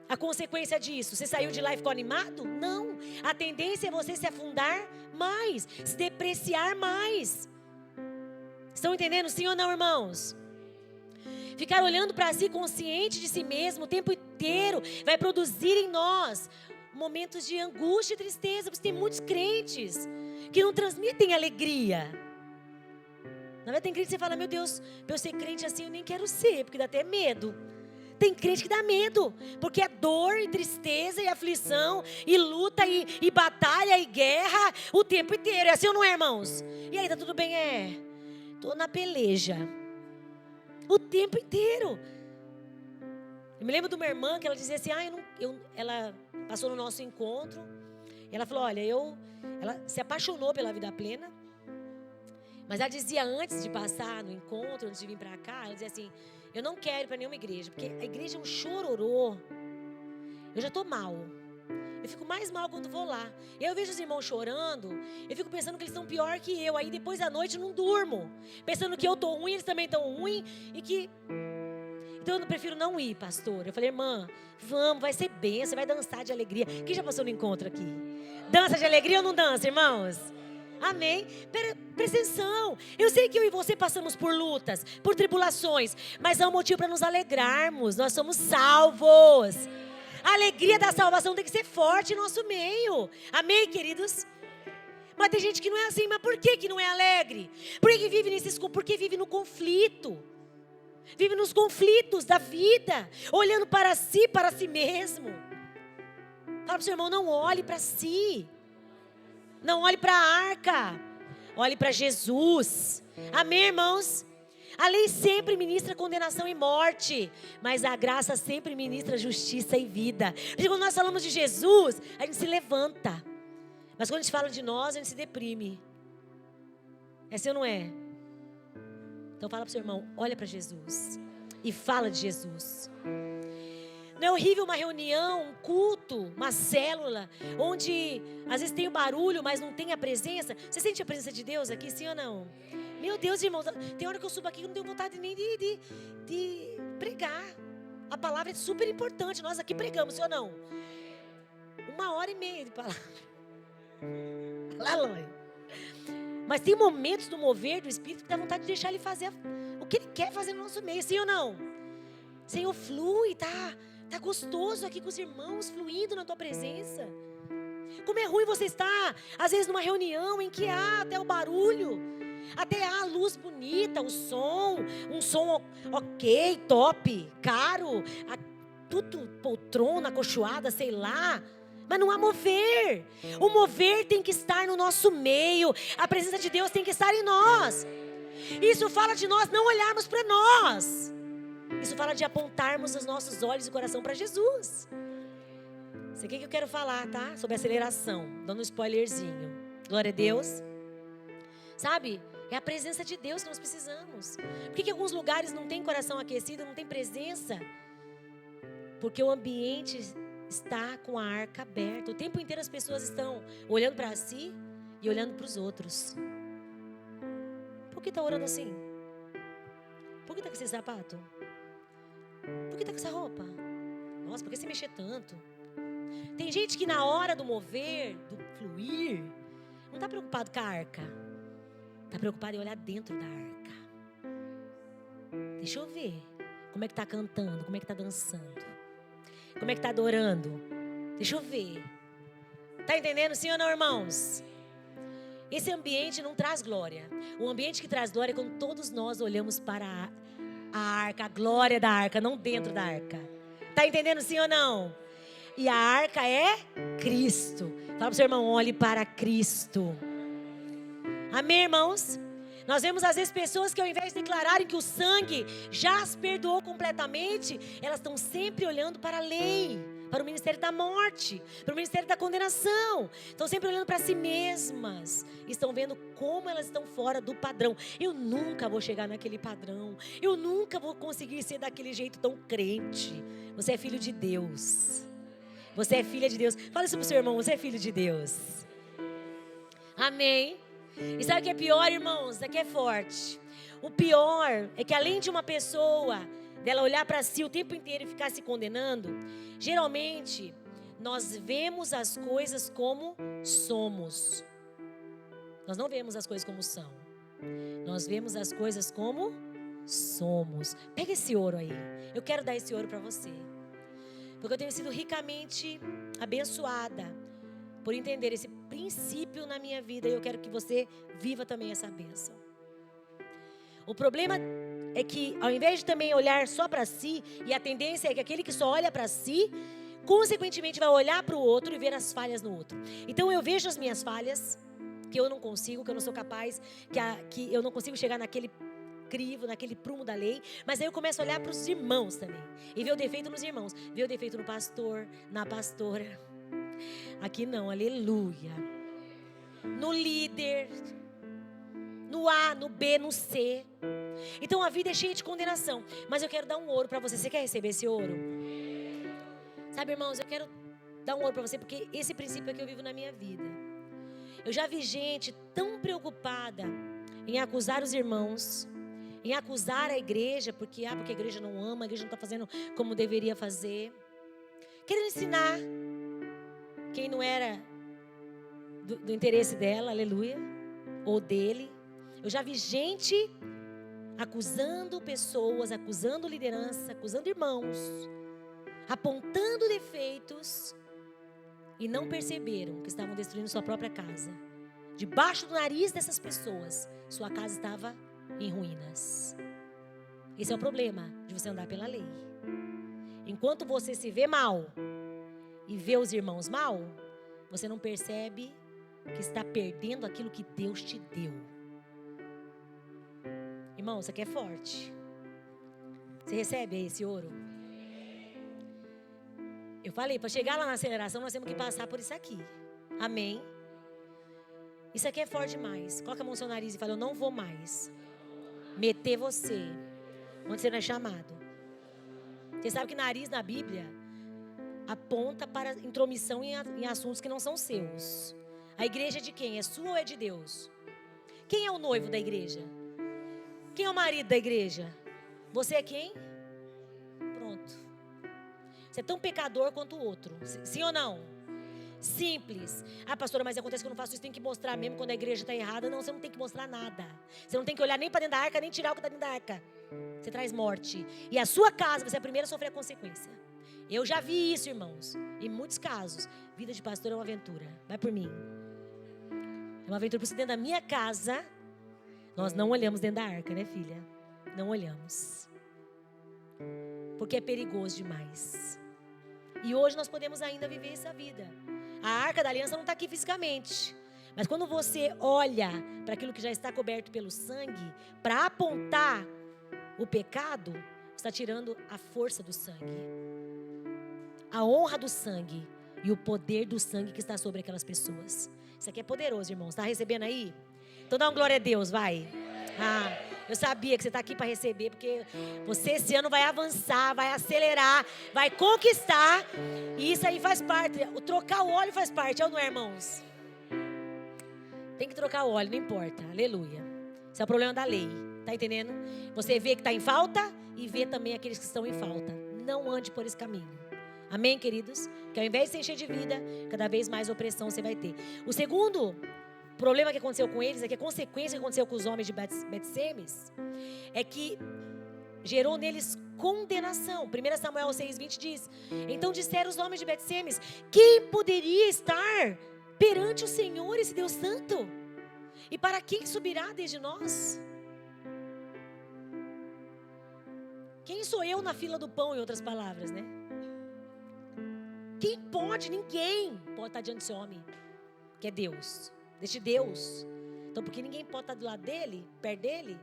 S1: a consequência disso? Você saiu de lá e ficou animado? Não. A tendência é você se afundar mais, se depreciar mais. Estão entendendo, sim ou não, irmãos? Ficar olhando para si, consciente de si mesmo o tempo inteiro, vai produzir em nós momentos de angústia e tristeza. Porque tem muitos crentes que não transmitem alegria. Na verdade, tem crente que você fala: meu Deus, para eu ser crente assim eu nem quero ser, porque dá até medo. Tem crente que dá medo, porque é dor e tristeza e aflição e luta e batalha e guerra o tempo inteiro. É assim ou não é, irmãos? E aí, tá tudo bem? Tô na peleja o tempo inteiro. Eu me lembro de uma irmã que ela dizia assim: ela passou no nosso encontro e ela falou: olha, ela se apaixonou pela vida plena, mas ela dizia, antes de passar no encontro, antes de vir para cá, ela dizia assim: eu não quero ir para nenhuma igreja, porque a igreja é um chororô. Eu já estou mal. Eu fico mais mal quando vou lá. E aí eu vejo os irmãos chorando, eu fico pensando que eles estão pior que eu. Aí depois da noite eu não durmo, pensando que eu estou ruim, eles também estão ruins. Então eu prefiro não ir, pastor. Eu falei: irmã, vamos, vai ser bênção, você vai dançar de alegria. Quem já passou no encontro aqui? Dança de alegria ou não dança, irmãos? Amém? Presta atenção. Eu sei que eu e você passamos por lutas, por tribulações, mas há um motivo para nos alegrarmos. Nós somos salvos. A alegria da salvação tem que ser forte em nosso meio. Amém, queridos? Mas tem gente que não é assim. Mas por que não é alegre? Por que vive porque vive no conflito? Vive nos conflitos da vida, olhando para si mesmo. Fala para o seu irmão: não olhe para si. Não olhe para a arca. Olhe para Jesus. Amém, irmãos? A lei sempre ministra condenação e morte, mas a graça sempre ministra justiça e vida. Porque quando nós falamos de Jesus, a gente se levanta. Mas quando a gente fala de nós, a gente se deprime. É assim ou não é? Então fala para o seu irmão, olha para Jesus e fala de Jesus. Não é horrível uma reunião, um culto, uma célula, onde às vezes tem o barulho, mas não tem a presença? Você sente a presença de Deus aqui, sim ou não? Meu Deus, irmão, tem hora que eu subo aqui que não tenho vontade nem de pregar. A palavra é super importante, nós aqui pregamos, sim ou não? 1h30 de palavra. Aleluia. Mas tem momentos do mover do Espírito que dá vontade de deixar Ele fazer o que Ele quer fazer no nosso meio, sim ou não? Senhor, flui, tá gostoso aqui com os irmãos, fluindo na tua presença. Como é ruim você estar, às vezes, numa reunião em que há até o barulho, até há a luz bonita, o som, um som ok, top, caro, tudo poltrona, acolchoada, sei lá. Mas não há mover. O mover tem que estar no nosso meio. A presença de Deus tem que estar em nós. Isso fala de nós não olharmos para nós. Isso fala de apontarmos os nossos olhos e coração para Jesus. Isso aqui que eu quero falar, tá? Sobre aceleração. Dando um spoilerzinho. Glória a Deus. Sabe? É a presença de Deus que nós precisamos. Por que alguns lugares não tem coração aquecido, não tem presença? Porque o ambiente está com a arca aberta. O tempo inteiro as pessoas estão olhando para si e olhando para os outros. Por que está orando assim? Por que está com esse sapato? Por que está com essa roupa? Nossa, por que você mexer tanto? Tem gente que na hora do mover, do fluir, não está preocupado com a arca. Está preocupado em olhar dentro da arca. Deixa eu ver como é que está cantando, como é que está dançando, como é que está adorando. Deixa eu ver. Está entendendo, sim ou não, irmãos? Esse ambiente não traz glória. O ambiente que traz glória é quando todos nós olhamos para a arca, a glória da arca, não dentro da arca. Está entendendo, sim ou não? E a arca é Cristo. Fala para o seu irmão, olhe para Cristo. Amém, irmãos? Nós vemos às vezes pessoas que ao invés de declararem que o sangue já as perdoou completamente, elas estão sempre olhando para a lei, para o ministério da morte, para o ministério da condenação. Estão sempre olhando para si mesmas. Estão vendo como elas estão fora do padrão. Eu nunca vou chegar naquele padrão. Eu nunca vou conseguir ser daquele jeito tão crente. Você é filho de Deus. Você é filha de Deus. Fala isso para o seu irmão, você é filho de Deus. Amém. E sabe o que é pior, irmãos? Isso aqui é forte. O pior é que além de uma pessoa, dela olhar para si o tempo inteiro e ficar se condenando, geralmente nós vemos as coisas como somos. Nós não vemos as coisas como são. Nós vemos as coisas como somos. Pega esse ouro aí. Eu quero dar esse ouro para você. Porque eu tenho sido ricamente abençoada por entender esse princípio na minha vida. E eu quero que você viva também essa bênção. O problema é que ao invés de também olhar só para si, e a tendência é que aquele que só olha para si, consequentemente vai olhar para o outro e ver as falhas no outro. Então eu vejo as minhas falhas, que eu não consigo, que eu não sou capaz, que eu não consigo chegar naquele crivo, naquele prumo da lei. Mas aí eu começo a olhar para os irmãos também, e ver o defeito nos irmãos, ver o defeito no pastor, na pastora. Aqui não, aleluia. No líder, no A, no B, no C. Então a vida é cheia de condenação. Mas eu quero dar um ouro para você. Você quer receber esse ouro? Sabe, irmãos, eu quero dar um ouro para você, porque esse princípio é que eu vivo na minha vida. Eu já vi gente tão preocupada em acusar os irmãos, em acusar a igreja, porque a igreja não ama, a igreja não está fazendo como deveria fazer, querendo ensinar quem não era do interesse dela, aleluia, ou dele. Eu já vi gente acusando pessoas, acusando liderança, acusando irmãos, apontando defeitos, e não perceberam que estavam destruindo sua própria casa. Debaixo do nariz dessas pessoas, sua casa estava em ruínas. Esse é o problema de você andar pela lei. Enquanto você se vê mal e vê os irmãos mal, você não percebe que está perdendo aquilo que Deus te deu. Irmão, isso aqui é forte. Você recebe aí esse ouro? Eu falei, para chegar lá na aceleração, nós temos que passar por isso aqui. Amém? Isso aqui é forte demais. Coloca a mão no seu nariz e fala, eu não vou mais meter você onde você não é chamado. Você sabe que nariz na Bíblia aponta para intromissão em assuntos que não são seus. A igreja é de quem? É sua ou é de Deus? Quem é o noivo da igreja? Quem é o marido da igreja? Você é quem? Pronto. Você é tão pecador quanto o outro. Sim ou não? Simples. Ah, pastora, mas acontece que eu não faço isso. Tem que mostrar mesmo quando a igreja está errada. Não, você não tem que mostrar nada. Você não tem que olhar nem para dentro da arca, nem tirar o que está dentro da arca. Você traz morte. E a sua casa, você é a primeira a sofrer a consequência. Eu já vi isso, irmãos. Em muitos casos. Vida de pastor é uma aventura. Vai por mim. É uma aventura. Por isso, dentro da minha casa, nós não olhamos dentro da arca, né, filha? Não olhamos. Porque é perigoso demais. E hoje nós podemos ainda viver essa vida. A arca da aliança não está aqui fisicamente. Mas quando você olha para aquilo que já está coberto pelo sangue, para apontar o pecado, você está tirando a força do sangue, a honra do sangue e o poder do sangue que está sobre aquelas pessoas. Isso aqui é poderoso, irmãos. Está recebendo aí? Então dá uma glória a Deus, vai. Eu sabia que você está aqui para receber, porque você esse ano vai avançar, vai acelerar, vai conquistar. E isso aí faz parte. O trocar o óleo faz parte, não é, irmãos? Tem que trocar o óleo, não importa. Aleluia. Esse é o problema da lei. Tá entendendo? Você vê que está em falta e vê também aqueles que estão em falta. Não ande por esse caminho. Amém, queridos? Que ao invés de se encher de vida, cada vez mais opressão você vai ter. O segundo problema que aconteceu com eles, é que a consequência que aconteceu com os homens de Bet-Semes, é que gerou neles condenação. 1 Samuel 6,20 diz: então disseram os homens de Bet-Semes, quem poderia estar perante o Senhor, esse Deus santo? E para quem subirá desde nós? Quem sou eu na fila do pão, em outras palavras, né? Quem pode? Ninguém pode estar diante desse homem, que é Deus, deste Deus. Então, porque ninguém pode estar do lado dele, perto dele,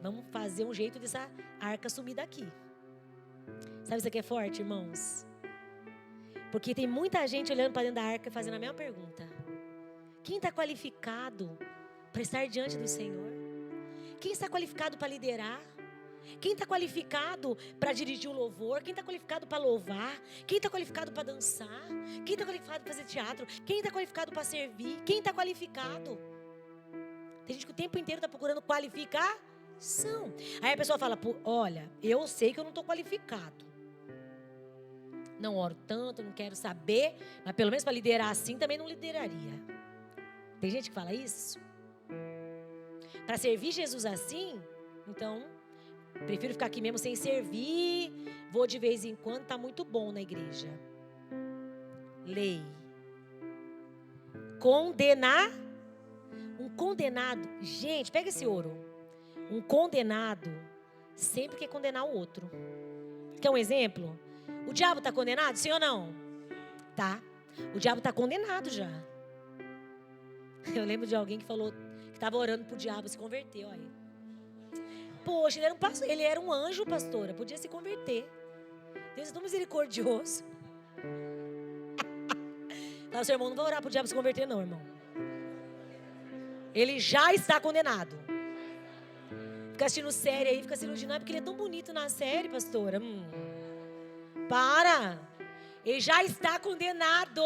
S1: vamos fazer um jeito dessa arca sumir daqui. Sabe isso aqui é forte, irmãos? Porque tem muita gente olhando para dentro da arca e fazendo a mesma pergunta. Quem está qualificado para estar diante do Senhor? Quem está qualificado para liderar? Quem está qualificado para dirigir o louvor? Quem está qualificado para louvar? Quem está qualificado para dançar? Quem está qualificado para fazer teatro? Quem está qualificado para servir? Quem está qualificado? Tem gente que o tempo inteiro está procurando qualificação. Aí a pessoa fala, olha, eu sei que eu não estou qualificado. Não oro tanto, não quero saber, mas pelo menos para liderar assim também não lideraria. Tem gente que fala isso. Para servir Jesus assim, então prefiro ficar aqui mesmo sem servir. Vou de vez em quando, tá muito bom na igreja. Lei. Condenar. Um condenado. Gente, pega esse ouro. Um condenado sempre quer condenar o outro. Quer um exemplo? O diabo está condenado, sim ou não? Tá. O diabo está condenado já. Eu lembro de alguém que falou que estava orando pro diabo se converter, olha. Poxa, ele era um anjo, pastora. Podia se converter. Deus é tão misericordioso. Não, seu irmão não vai orar pro diabo se converter, não, irmão. Ele já está condenado. Fica assistindo série aí, fica se iludindo. Porque ele é tão bonito na série, pastora. Para. Ele já está condenado.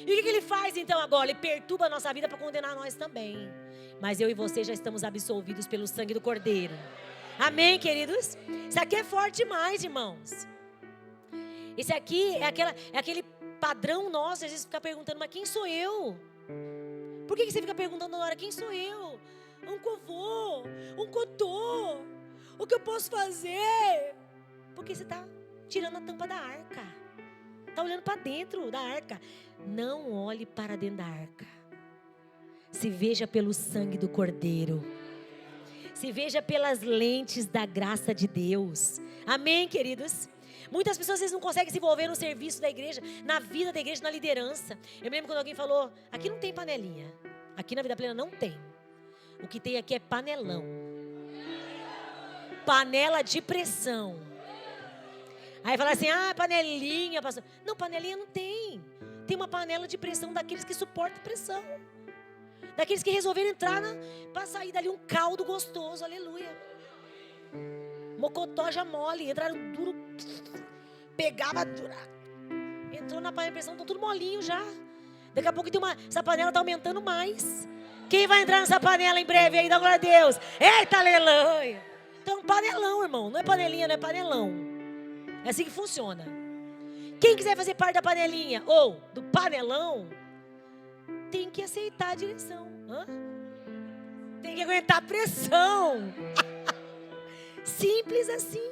S1: E o que ele faz então agora? Ele perturba a nossa vida para condenar nós também. Mas eu e você já estamos absolvidos pelo sangue do Cordeiro. Amém, queridos? Isso aqui é forte demais, irmãos. Esse aqui é aquele padrão nosso. Às vezes fica perguntando, mas quem sou eu? Por que você fica perguntando na hora, quem sou eu? Um covô, um cotô. O que eu posso fazer? Porque você está tirando a tampa da arca. Está olhando para dentro da arca. Não olhe para dentro da arca. Se veja pelo sangue do Cordeiro. Se veja pelas lentes da graça de Deus. Amém, queridos? Muitas pessoas às vezes não conseguem se envolver no serviço da igreja, na vida da igreja, na liderança. Eu me lembro quando alguém falou, aqui não tem panelinha. Aqui na Vida Plena não tem. O que tem aqui é panelão. Panela de pressão. Aí fala assim, panelinha, pastor. Não, panelinha não tem. Tem uma panela de pressão daqueles que suportam pressão. Daqueles que resolveram entrar para sair dali um caldo gostoso, aleluia. Mocotó já mole, entraram duro, pegava duro. Entrou na panela de pressão, estão tudo molinho já. Daqui a pouco essa panela está aumentando mais. Quem vai entrar nessa panela em breve aí? Dá glória a Deus. Eita, aleluia. Então, panelão, irmão. Não é panelinha, não é panelão. É assim que funciona. Quem quiser fazer parte da panelinha ou do panelão, tem que aceitar a direção. Tem que aguentar a pressão. Simples assim.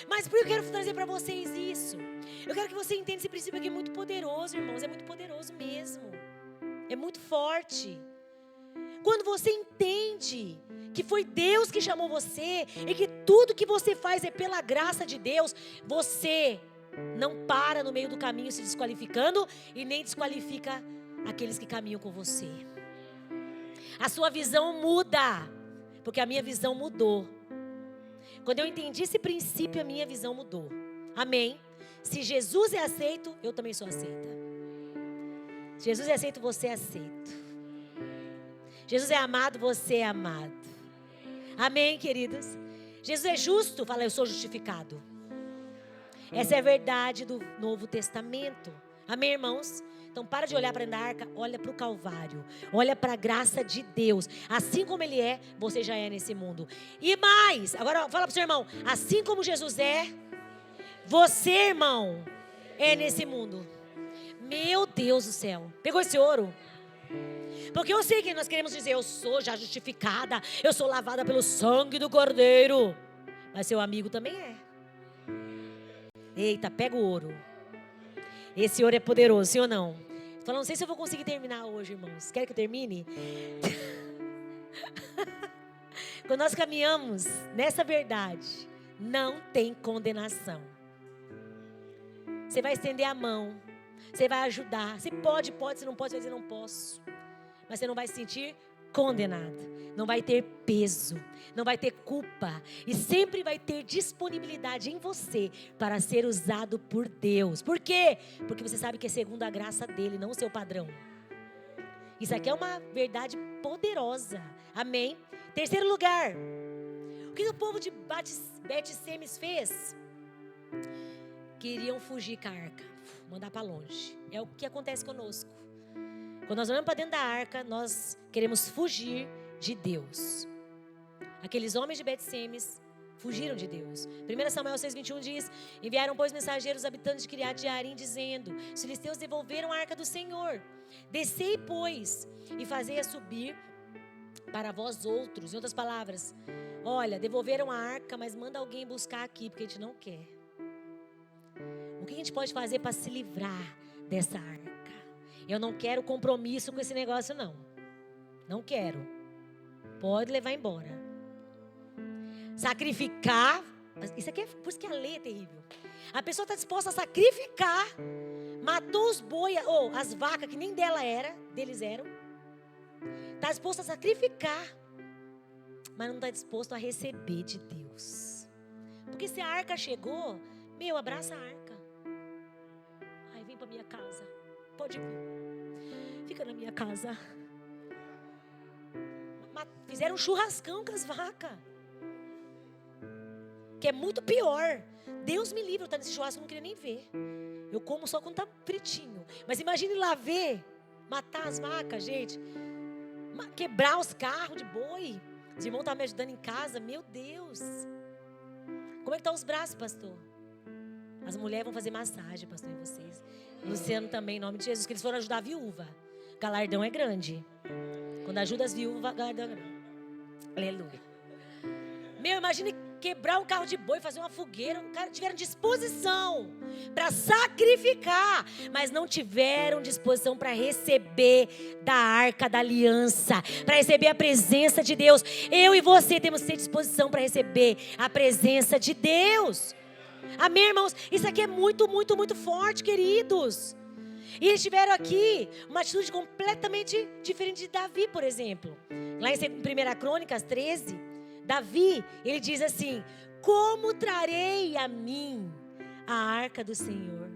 S1: Mas por que eu quero trazer para vocês isso? Eu quero que você entenda esse princípio aqui, é muito poderoso, irmãos. É muito poderoso mesmo. É muito forte. Quando você entende que foi Deus que chamou você e que tudo que você faz é pela graça de Deus, você não para no meio do caminho se desqualificando e nem desqualifica aqueles que caminham com você. A sua visão muda, porque a minha visão mudou. Quando eu entendi esse princípio, a minha visão mudou. Amém? Se Jesus é aceito, eu também sou aceita. Se Jesus é aceito, você é aceito. Jesus é amado, você é amado. Amém, queridos? Jesus é justo, fala, eu sou justificado. Essa é a verdade do Novo Testamento. Amém, irmãos? Então para de olhar para a arca, olha para o Calvário. Olha para a graça de Deus. Assim como Ele é, você já é nesse mundo. E mais, agora fala para o seu irmão, assim como Jesus é, você, irmão, é nesse mundo. Meu Deus do céu. Pegou esse ouro? Porque eu sei que nós queremos dizer, eu sou já justificada, eu sou lavada pelo sangue do Cordeiro. Mas seu amigo também é. Eita, pega o ouro. Esse ouro é poderoso, sim ou não? Falando, não sei se eu vou conseguir terminar hoje, irmãos. Quer que eu termine? Quando nós caminhamos nessa verdade, não tem condenação. Você vai estender a mão, você vai ajudar. Você pode, você não pode, você vai dizer não posso. Mas você não vai se sentir condenado. Não vai ter peso, não vai ter culpa. E sempre vai ter disponibilidade em você para ser usado por Deus. Por quê? Porque você sabe que é segundo a graça dele, não o seu padrão. Isso aqui é uma verdade poderosa. Amém? Terceiro lugar. O que o povo de Bet-Semes fez? Queriam fugir com a arca, mandar para longe. É o que acontece conosco. Quando nós olhamos para dentro da arca, nós queremos fugir de Deus. Aqueles homens de Bet-Semes fugiram de Deus. 1 Samuel 6:21 diz: enviaram, pois, mensageiros habitantes de Kiriat-Jearim, dizendo: os filisteus devolveram a arca do Senhor. Descei, pois, e fazei-a subir para vós outros. Em outras palavras, olha, devolveram a arca, mas manda alguém buscar aqui, porque a gente não quer. O que a gente pode fazer para se livrar dessa arca? Eu não quero compromisso com esse negócio, não. Não quero. Pode levar embora. Sacrificar. Isso aqui por isso que a lei é terrível. A pessoa está disposta a sacrificar. Matou os boi, ou as vacas que nem deles eram. Está disposto a sacrificar. Mas não está disposto a receber de Deus. Porque se a arca chegou, abraça a arca. Ai, vem para minha casa. Pode vir. Fica na minha casa. Fizeram um churrascão com as vacas. Que é muito pior. Deus me livre, eu estar nesse churrasco, eu não queria nem ver. Eu como só quando está fritinho. Mas imagine lá ver, matar as vacas, gente. Quebrar os carros de boi. Os irmãos estavam me ajudando em casa. Meu Deus. Como é que estão os braços, pastor? As mulheres vão fazer massagem, pastor, em vocês. Luciano também, em nome de Jesus, que eles foram ajudar a viúva. Galardão é grande. Quando ajuda as viúvas, galardão é grande. Aleluia. Imagine quebrar um carro de boi, fazer uma fogueira. Os caras tiveram disposição para sacrificar, mas não tiveram disposição para receber da arca da aliança, para receber a presença de Deus. Eu e você temos que ter disposição para receber a presença de Deus. Amém, irmãos? Isso aqui é muito, muito, muito forte, queridos. E eles tiveram aqui uma atitude completamente diferente de Davi, por exemplo. Lá em 1 Crônicas 13, Davi, ele diz assim: como trarei a mim a arca do Senhor?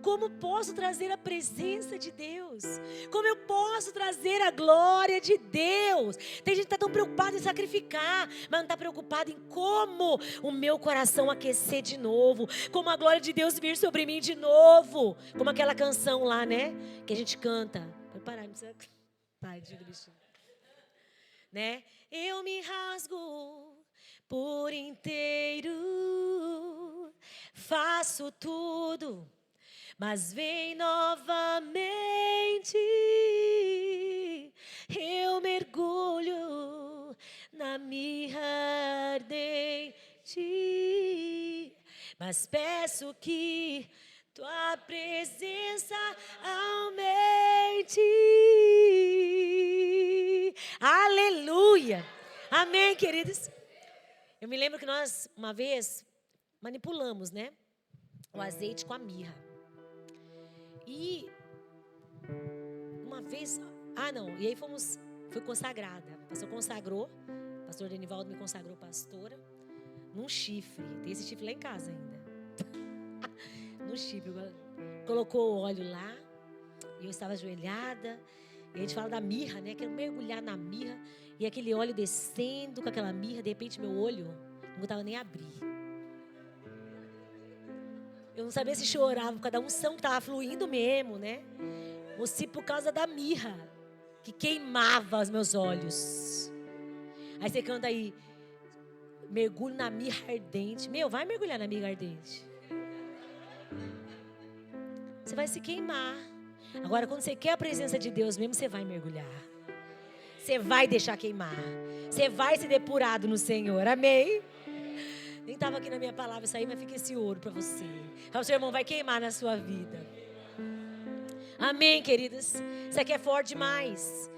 S1: Como posso trazer a presença de Deus? Como eu posso trazer a glória de Deus? Tem gente que está tão preocupada em sacrificar, mas não está preocupada em como o meu coração aquecer de novo, como a glória de Deus vir sobre mim de novo, como aquela canção lá, né? Que a gente canta. Pode parar, não precisa. Vai, diga, bichinho. Né? Eu me rasgo por inteiro, faço tudo, mas vem novamente, eu mergulho na mirra ardente, mas peço que tua presença aumente. Aleluia! Amém, queridos? Eu me lembro que nós, uma vez, manipulamos, né? O azeite com a mirra. E uma vez, e aí fui consagrada. O pastor consagrou, o pastor Denivaldo me consagrou pastora, num chifre. Tem esse chifre lá em casa ainda. No chifre, colocou o óleo lá, e eu estava ajoelhada, e a gente fala da mirra, né? Quero mergulhar na mirra, e aquele óleo descendo com aquela mirra, de repente meu olho não aguentava nem abrir. Eu não sabia se chorava por causa da unção que estava fluindo mesmo, né? Ou se por causa da mirra, que queimava os meus olhos. Aí você canta aí, mergulho na mirra ardente. Vai mergulhar na mirra ardente. Você vai se queimar. Agora, quando você quer a presença de Deus mesmo, você vai mergulhar. Você vai deixar queimar. Você vai ser depurado no Senhor. Amém? Nem estava aqui na minha palavra isso aí, mas fica esse ouro para você. Fala, seu irmão, vai queimar na sua vida. Amém, queridos? Isso aqui é forte demais.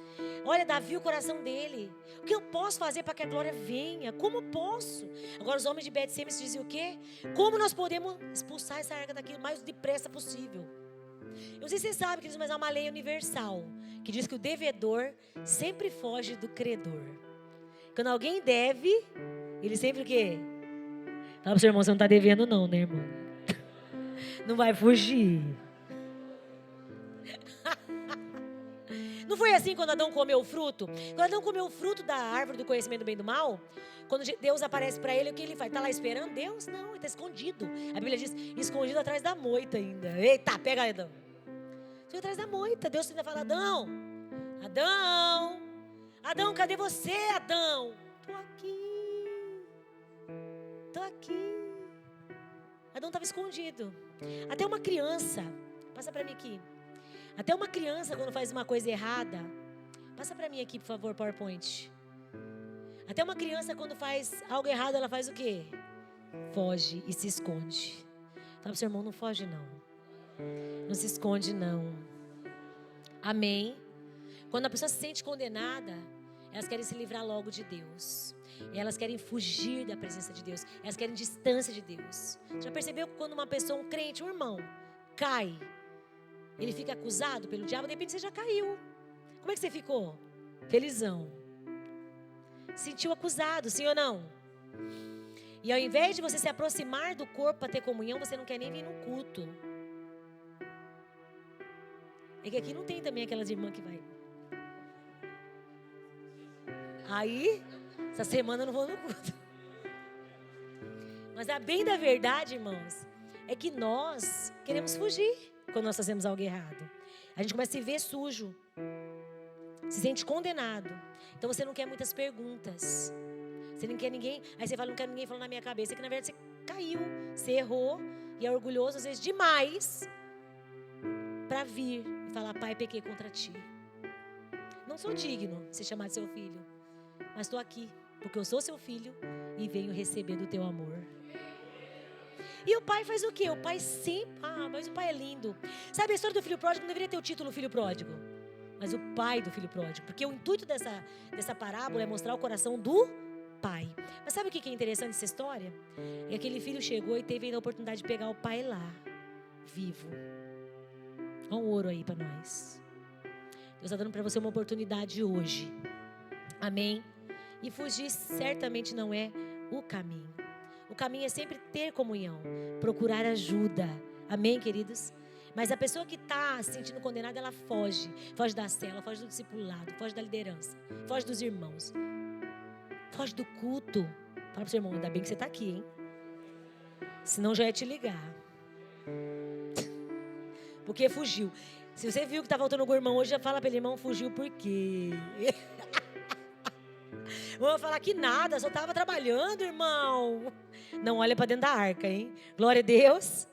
S1: Olha, Davi, o coração dele. O que eu posso fazer para que a glória venha? Como posso? Agora os homens de Bet-Semes diziam o quê? Como nós podemos expulsar essa arca daqui o mais depressa possível? Eu não sei se vocês sabem, queridos, mas há uma lei universal que diz que o devedor sempre foge do credor. Quando alguém deve, ele sempre o quê? Fala pro seu irmão, você não está devendo não, né, irmão? Não vai fugir. Não foi assim quando Adão comeu o fruto? Quando Adão comeu o fruto da árvore do conhecimento do bem e do mal, quando Deus aparece para ele, o que ele faz? Está lá esperando Deus? Não, ele está escondido. A Bíblia diz, escondido atrás da moita ainda. Eita, pega Adão. Escondido atrás da moita. Deus ainda fala, Adão, cadê você, Adão? Estou aqui. Adão estava escondido. Até uma criança, passa para mim aqui. Até uma criança, quando faz uma coisa errada, passa para mim aqui, por favor, PowerPoint. Até uma criança, quando faz algo errado, ela faz o quê? Foge e se esconde. Fala pro seu irmão, não foge não. Não se esconde não. Amém? Quando a pessoa se sente condenada, elas querem se livrar logo de Deus. Elas querem fugir da presença de Deus. Elas querem distância de Deus. Já percebeu que quando uma pessoa, um crente, um irmão, cai, ele fica acusado pelo diabo, de repente você já caiu. Como é que você ficou? Felizão. Sentiu acusado, sim ou não? E ao invés de você se aproximar do corpo para ter comunhão, você não quer nem vir no culto. É que aqui não tem também aquelas irmãs que vai. Aí, essa semana eu não vou no culto. Mas a bem da verdade, irmãos, é que nós queremos fugir quando nós fazemos algo errado. A gente começa a se ver sujo, se sente condenado. Então você não quer muitas perguntas. Você não quer ninguém. Aí você fala, não quero ninguém falando na minha cabeça. Que na verdade você caiu, você errou e é orgulhoso às vezes demais para vir e falar, pai, pequei contra ti. Não sou digno de ser chamado de seu filho, mas estou aqui porque eu sou seu filho e venho receber do teu amor. E o pai faz o quê? O pai sempre... mas o pai é lindo. Sabe a história do filho pródigo? Não deveria ter o título Filho Pródigo, mas o pai do filho pródigo. Porque o intuito dessa parábola é mostrar o coração do pai. Mas sabe o que é interessante nessa história? É que aquele filho chegou e teve a oportunidade de pegar o pai lá, vivo. Olha um ouro aí para nós. Deus está dando para você uma oportunidade hoje. Amém? E fugir certamente não é o caminho. O caminho é sempre ter comunhão, procurar ajuda. Amém, queridos? Mas a pessoa que está se sentindo condenada, ela foge. Foge da cela, foge do discipulado, foge da liderança, foge dos irmãos, foge do culto. Fala para o seu irmão, ainda bem que você está aqui, hein? Senão já ia te ligar. Porque fugiu. Se você viu que está faltando algum irmão hoje, já fala para ele, irmão, fugiu por quê? Vou falar que nada, só estava trabalhando, irmão. Não olha para dentro da arca, hein? Glória a Deus.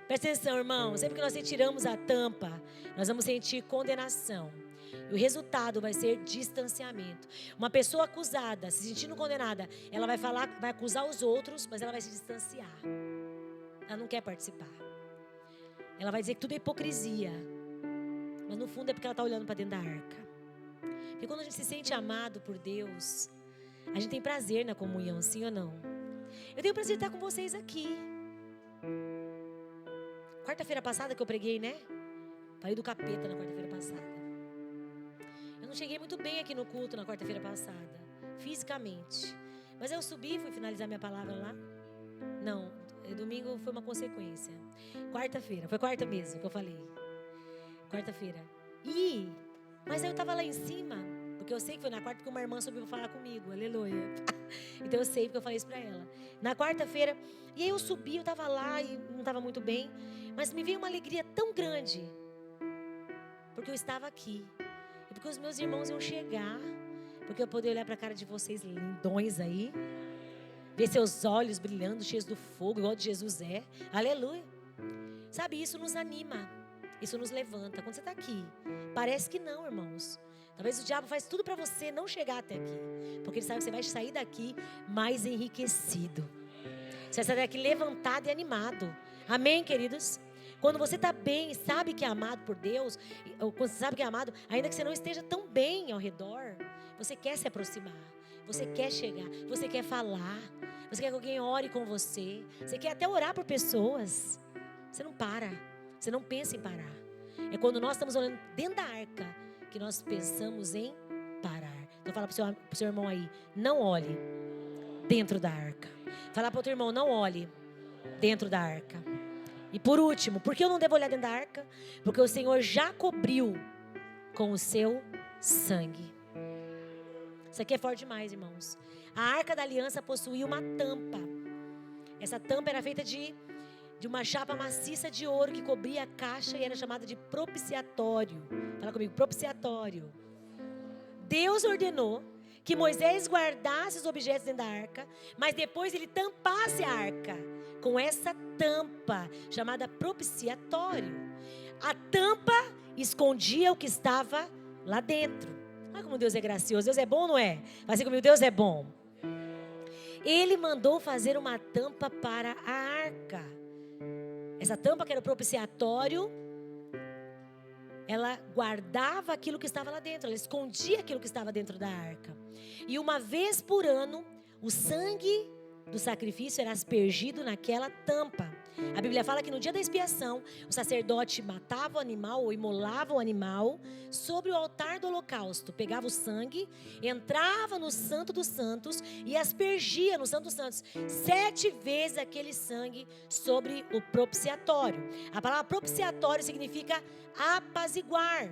S1: Presta atenção, irmão. Sempre que nós retiramos a tampa, nós vamos sentir condenação. E o resultado vai ser distanciamento. Uma pessoa acusada, se sentindo condenada, ela vai falar, vai acusar os outros, mas ela vai se distanciar. Ela não quer participar. Ela vai dizer que tudo é hipocrisia. Mas no fundo é porque ela está olhando para dentro da arca. Porque quando a gente se sente amado por Deus, a gente tem prazer na comunhão, sim ou não? Eu tenho prazer de estar com vocês aqui. Quarta-feira passada que eu preguei, né? Falei do capeta na quarta-feira passada. Eu não cheguei muito bem aqui no culto na quarta-feira passada, fisicamente. Mas eu subi, fui finalizar minha palavra lá. Não, domingo foi uma consequência. Quarta-feira, foi quarta mesmo que eu falei. Quarta-feira. Mas aí eu estava lá em cima, porque eu sei que foi na quarta que uma irmã subiu para falar comigo, aleluia. Então eu sei porque eu falei isso para ela. Na quarta-feira, e aí eu subi, eu estava lá e não estava muito bem, mas me veio uma alegria tão grande, porque eu estava aqui, e porque os meus irmãos iam chegar, porque eu poder olhar para a cara de vocês lindões aí, ver seus olhos brilhando, cheios do fogo, igual de Jesus é, aleluia. Sabe, isso nos anima, isso nos levanta. Quando você está aqui, parece que não, irmãos. Talvez o diabo faz tudo para você não chegar até aqui, porque ele sabe que você vai sair daqui mais enriquecido. Você vai sair daqui levantado e animado. Amém, queridos? Quando você está bem, sabe que é amado por Deus, ou quando você sabe que é amado, ainda que você não esteja tão bem ao redor, você quer se aproximar, você quer chegar, você quer falar, você quer que alguém ore com você, você quer até orar por pessoas. Você não para, você não pensa em parar. É quando nós estamos olhando dentro da arca que nós pensamos em parar. Então fala para o seu irmão aí, não olhe dentro da arca. Fala para o teu irmão, não olhe dentro da arca. E por último, por que eu não devo olhar dentro da arca? Porque o Senhor já cobriu com o seu sangue. Isso aqui é forte demais, irmãos. A arca da aliança possuía uma tampa. Essa tampa era feita de uma chapa maciça de ouro que cobria a caixa e era chamada de propiciatório. Fala comigo, propiciatório. Deus ordenou que Moisés guardasse os objetos dentro da arca, mas depois ele tampasse a arca com essa tampa chamada propiciatório. A tampa escondia o que estava lá dentro. Olha como Deus é gracioso. Deus é bom, não é? Vai ser comigo, Deus é bom. Ele mandou fazer uma tampa para a arca. Essa tampa, que era o propiciatório, ela guardava aquilo que estava lá dentro, ela escondia aquilo que estava dentro da arca. E uma vez por ano, o sangue do sacrifício era aspergido naquela tampa. A Bíblia fala que no dia da expiação, o sacerdote matava o animal ou imolava o animal sobre o altar do holocausto. Pegava o sangue, entrava no Santo dos Santos e aspergia no Santo dos Santos 7 vezes aquele sangue sobre o propiciatório. A palavra propiciatório significa apaziguar,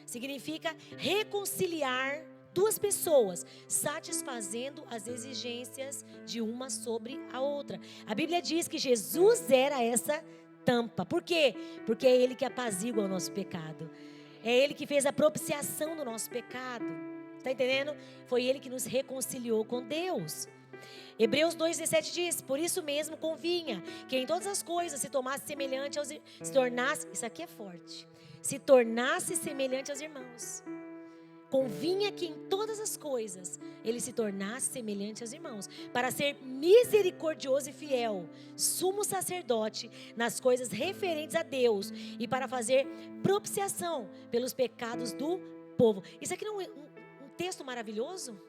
S1: significa reconciliar duas pessoas, satisfazendo as exigências de uma sobre a outra. A Bíblia diz que Jesus era essa tampa. Por quê? Porque é Ele que apazigua o nosso pecado. É Ele que fez a propiciação do nosso pecado. Está entendendo? Foi Ele que nos reconciliou com Deus. Hebreus 2,17 diz: por isso mesmo convinha que em todas as coisas se tornasse semelhante aos isso aqui é forte, se tornasse semelhante aos irmãos. Convinha que em todas as coisas ele se tornasse semelhante aos irmãos, para ser misericordioso e fiel, sumo sacerdote nas coisas referentes a Deus e para fazer propiciação pelos pecados do povo. Isso aqui não é um texto maravilhoso?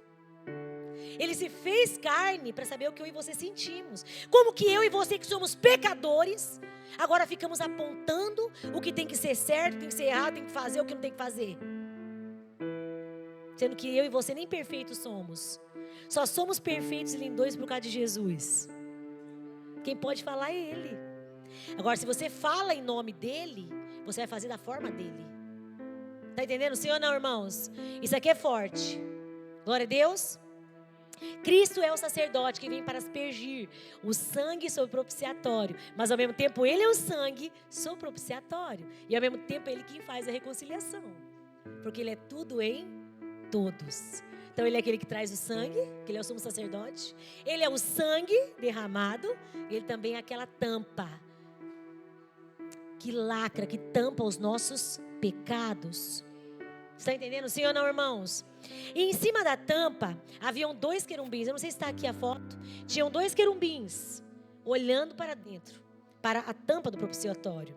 S1: Ele se fez carne para saber o que eu e você sentimos. Como que eu e você que somos pecadores, agora ficamos apontando o que tem que ser certo, tem que ser errado, tem que fazer o que não tem que fazer. Sendo que eu e você nem perfeitos somos. Só somos perfeitos e lindões por causa de Jesus. Quem pode falar é Ele. Agora, se você fala em nome dEle, você vai fazer da forma dEle. Está entendendo? Sim ou não, irmãos? Isso aqui é forte. Glória a Deus. Cristo é o sacerdote que vem para aspergir o sangue sobre o propiciatório. Mas ao mesmo tempo Ele é o sangue sobre o propiciatório. E ao mesmo tempo Ele quem faz a reconciliação. Porque Ele é tudo em todos. Então Ele é aquele que traz o sangue, que Ele é o sumo sacerdote. Ele é o sangue derramado. Ele também é aquela tampa que lacra, que tampa os nossos pecados. Está entendendo? Sim ou não, irmãos? E em cima da tampa haviam 2 querubins. Eu não sei se está aqui a foto. Tinham 2 querubins olhando para dentro, para a tampa do propiciatório,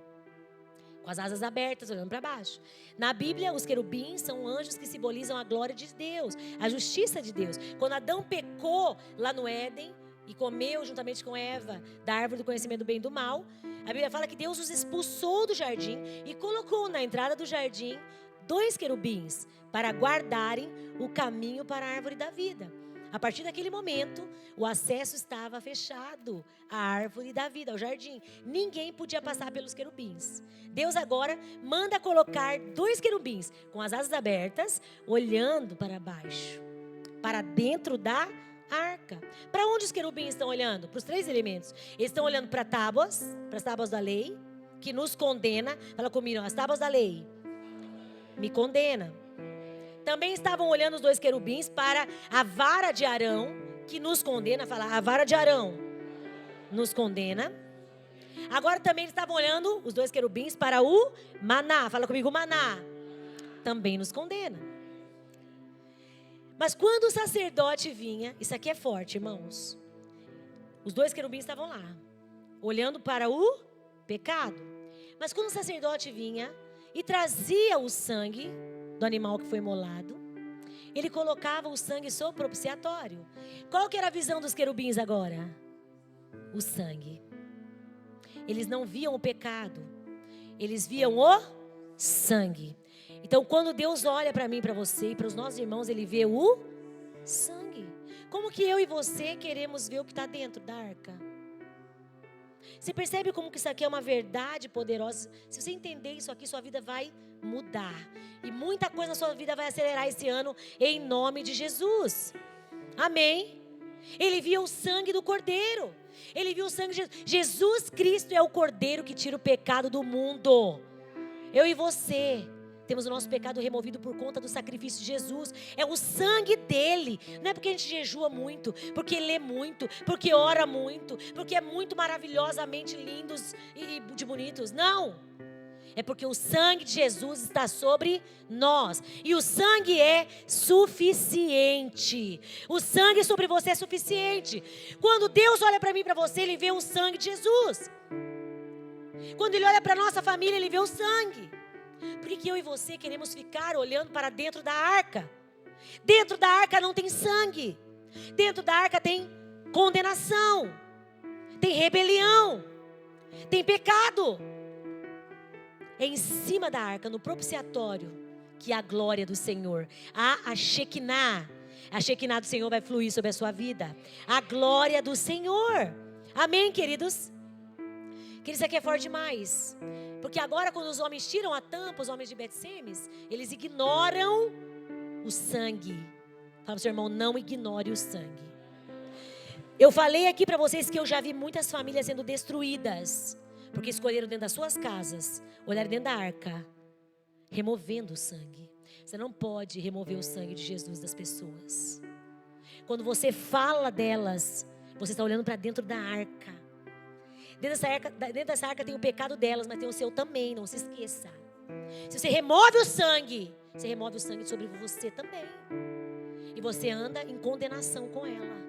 S1: com as asas abertas, olhando para baixo. Na Bíblia, os querubins são anjos que simbolizam a glória de Deus, a justiça de Deus. Quando Adão pecou lá no Éden e comeu juntamente com Eva da árvore do conhecimento do bem e do mal, a Bíblia fala que Deus os expulsou do jardim e colocou na entrada do jardim 2 querubins para guardarem o caminho para a árvore da vida. A partir daquele momento, o acesso estava fechado à árvore da vida, ao jardim. Ninguém podia passar pelos querubins. Deus agora manda colocar 2 querubins com as asas abertas, olhando para baixo, para dentro da arca. Para onde os querubins estão olhando? Para os 3 elementos. Eles estão olhando para as tábuas da lei, que nos condena. Fala comigo, as tábuas da lei me condena. Também estavam olhando os 2 querubins para a vara de Arão, que nos condena. Fala, a vara de Arão nos condena. Agora também estavam olhando os 2 querubins para o maná. Fala comigo, o maná também nos condena. Mas quando o sacerdote vinha, isso aqui é forte, irmãos. Os 2 querubins estavam lá, olhando para o pecado. Mas quando o sacerdote vinha e trazia o sangue do animal que foi imolado, ele colocava o sangue sobre o propiciatório. Qual que era a visão dos querubins agora? O sangue. Eles não viam o pecado, eles viam o sangue. Então, quando Deus olha para mim, para você e para os nossos irmãos, Ele vê o sangue. Como que eu e você queremos ver o que está dentro da arca? Você percebe como que isso aqui é uma verdade poderosa? Se você entender isso aqui, sua vida vai mudar. E muita coisa na sua vida vai acelerar esse ano, em nome de Jesus. Amém? Ele viu o sangue do Cordeiro. Ele viu o sangue de Jesus. Jesus Cristo é o Cordeiro que tira o pecado do mundo. Eu e você temos o nosso pecado removido por conta do sacrifício de Jesus. É o sangue dele. Não é porque a gente jejua muito, porque lê muito, porque ora muito, porque é muito maravilhosamente lindos e de bonitos. Não. É porque o sangue de Jesus está sobre nós. E o sangue é suficiente. O sangue sobre você é suficiente. Quando Deus olha para mim e para você, Ele vê o sangue de Jesus. Quando Ele olha para a nossa família, Ele vê o sangue. Por que eu e você queremos ficar olhando para dentro da arca? Dentro da arca não tem sangue. Dentro da arca tem condenação. Tem rebelião. Tem pecado. É em cima da arca, no propiciatório, que há a glória do Senhor. Há a Shekinah. A Shekinah do Senhor vai fluir sobre a sua vida. A glória do Senhor. Amém, queridos? Queridos, isso aqui é forte demais. Porque agora, quando os homens tiram a tampa, os homens de Bet-Semes, eles ignoram o sangue. Fala para o seu irmão, não ignore o sangue. Eu falei aqui para vocês que eu já vi muitas famílias sendo destruídas, porque escolheram dentro das suas casas, olhar dentro da arca, removendo o sangue. Você não pode remover o sangue de Jesus das pessoas. Quando você fala delas, você está olhando para dentro da arca. Dentro dessa arca tem o pecado delas, mas tem o seu também, não se esqueça. Se você remove o sangue, você remove o sangue sobre você também. E você anda em condenação com ela.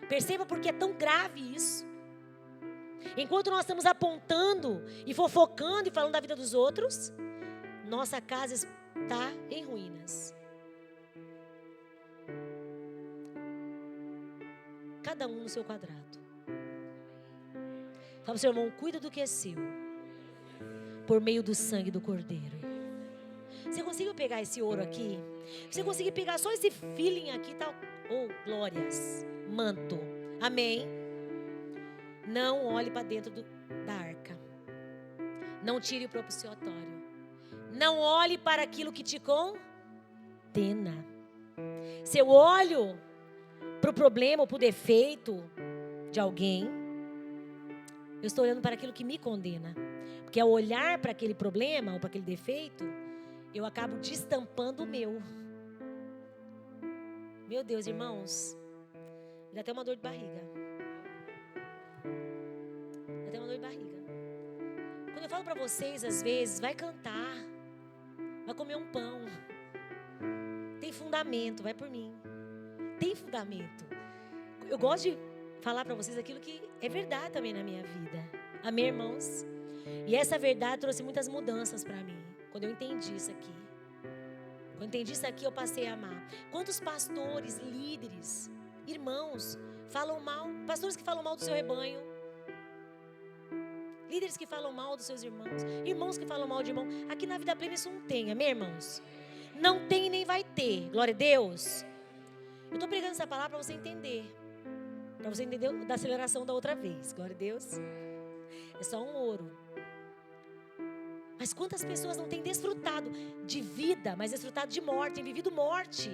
S1: Perceba porque é tão grave isso. Enquanto nós estamos apontando e fofocando e falando da vida dos outros, nossa casa está em ruínas. cada um no seu quadrado. Fala para o seu irmão, cuida do que é seu, por meio do sangue do Cordeiro. Você conseguiu pegar esse ouro aqui? Você conseguiu pegar só esse feeling aqui, tal? Oh, glórias, manto, amém? Não olhe para dentro da arca. Não tire o propiciatório. Não olhe para aquilo que te condena. Se eu olho para o problema ou para o defeito de alguém, eu estou olhando para aquilo que me condena. Porque ao olhar para aquele problema ou para aquele defeito, eu acabo destampando o meu. Meu Deus, irmãos, dá até uma dor de barriga. Dá até uma dor de barriga. Quando eu falo para vocês, às vezes, vai cantar, vai comer um pão. Tem fundamento, vai por mim. Tem fundamento. Eu gosto de falar para vocês aquilo que é verdade também na minha vida. Amém, irmãos? E essa verdade trouxe muitas mudanças para mim. Quando eu entendi isso aqui. Quando eu entendi isso aqui, eu passei a amar. Quantos pastores, líderes, irmãos, falam mal, pastores que falam mal do seu rebanho, líderes que falam mal dos seus irmãos, irmãos que falam mal de irmão. Aqui na Vida Plena isso não tem, amém, irmãos? Não tem e nem vai ter, glória a Deus. Eu estou pregando essa palavra para você entender. Para você entender da aceleração da outra vez, glória a Deus. É só um ouro. Mas quantas pessoas não têm desfrutado de vida, mas desfrutado de morte, têm vivido morte,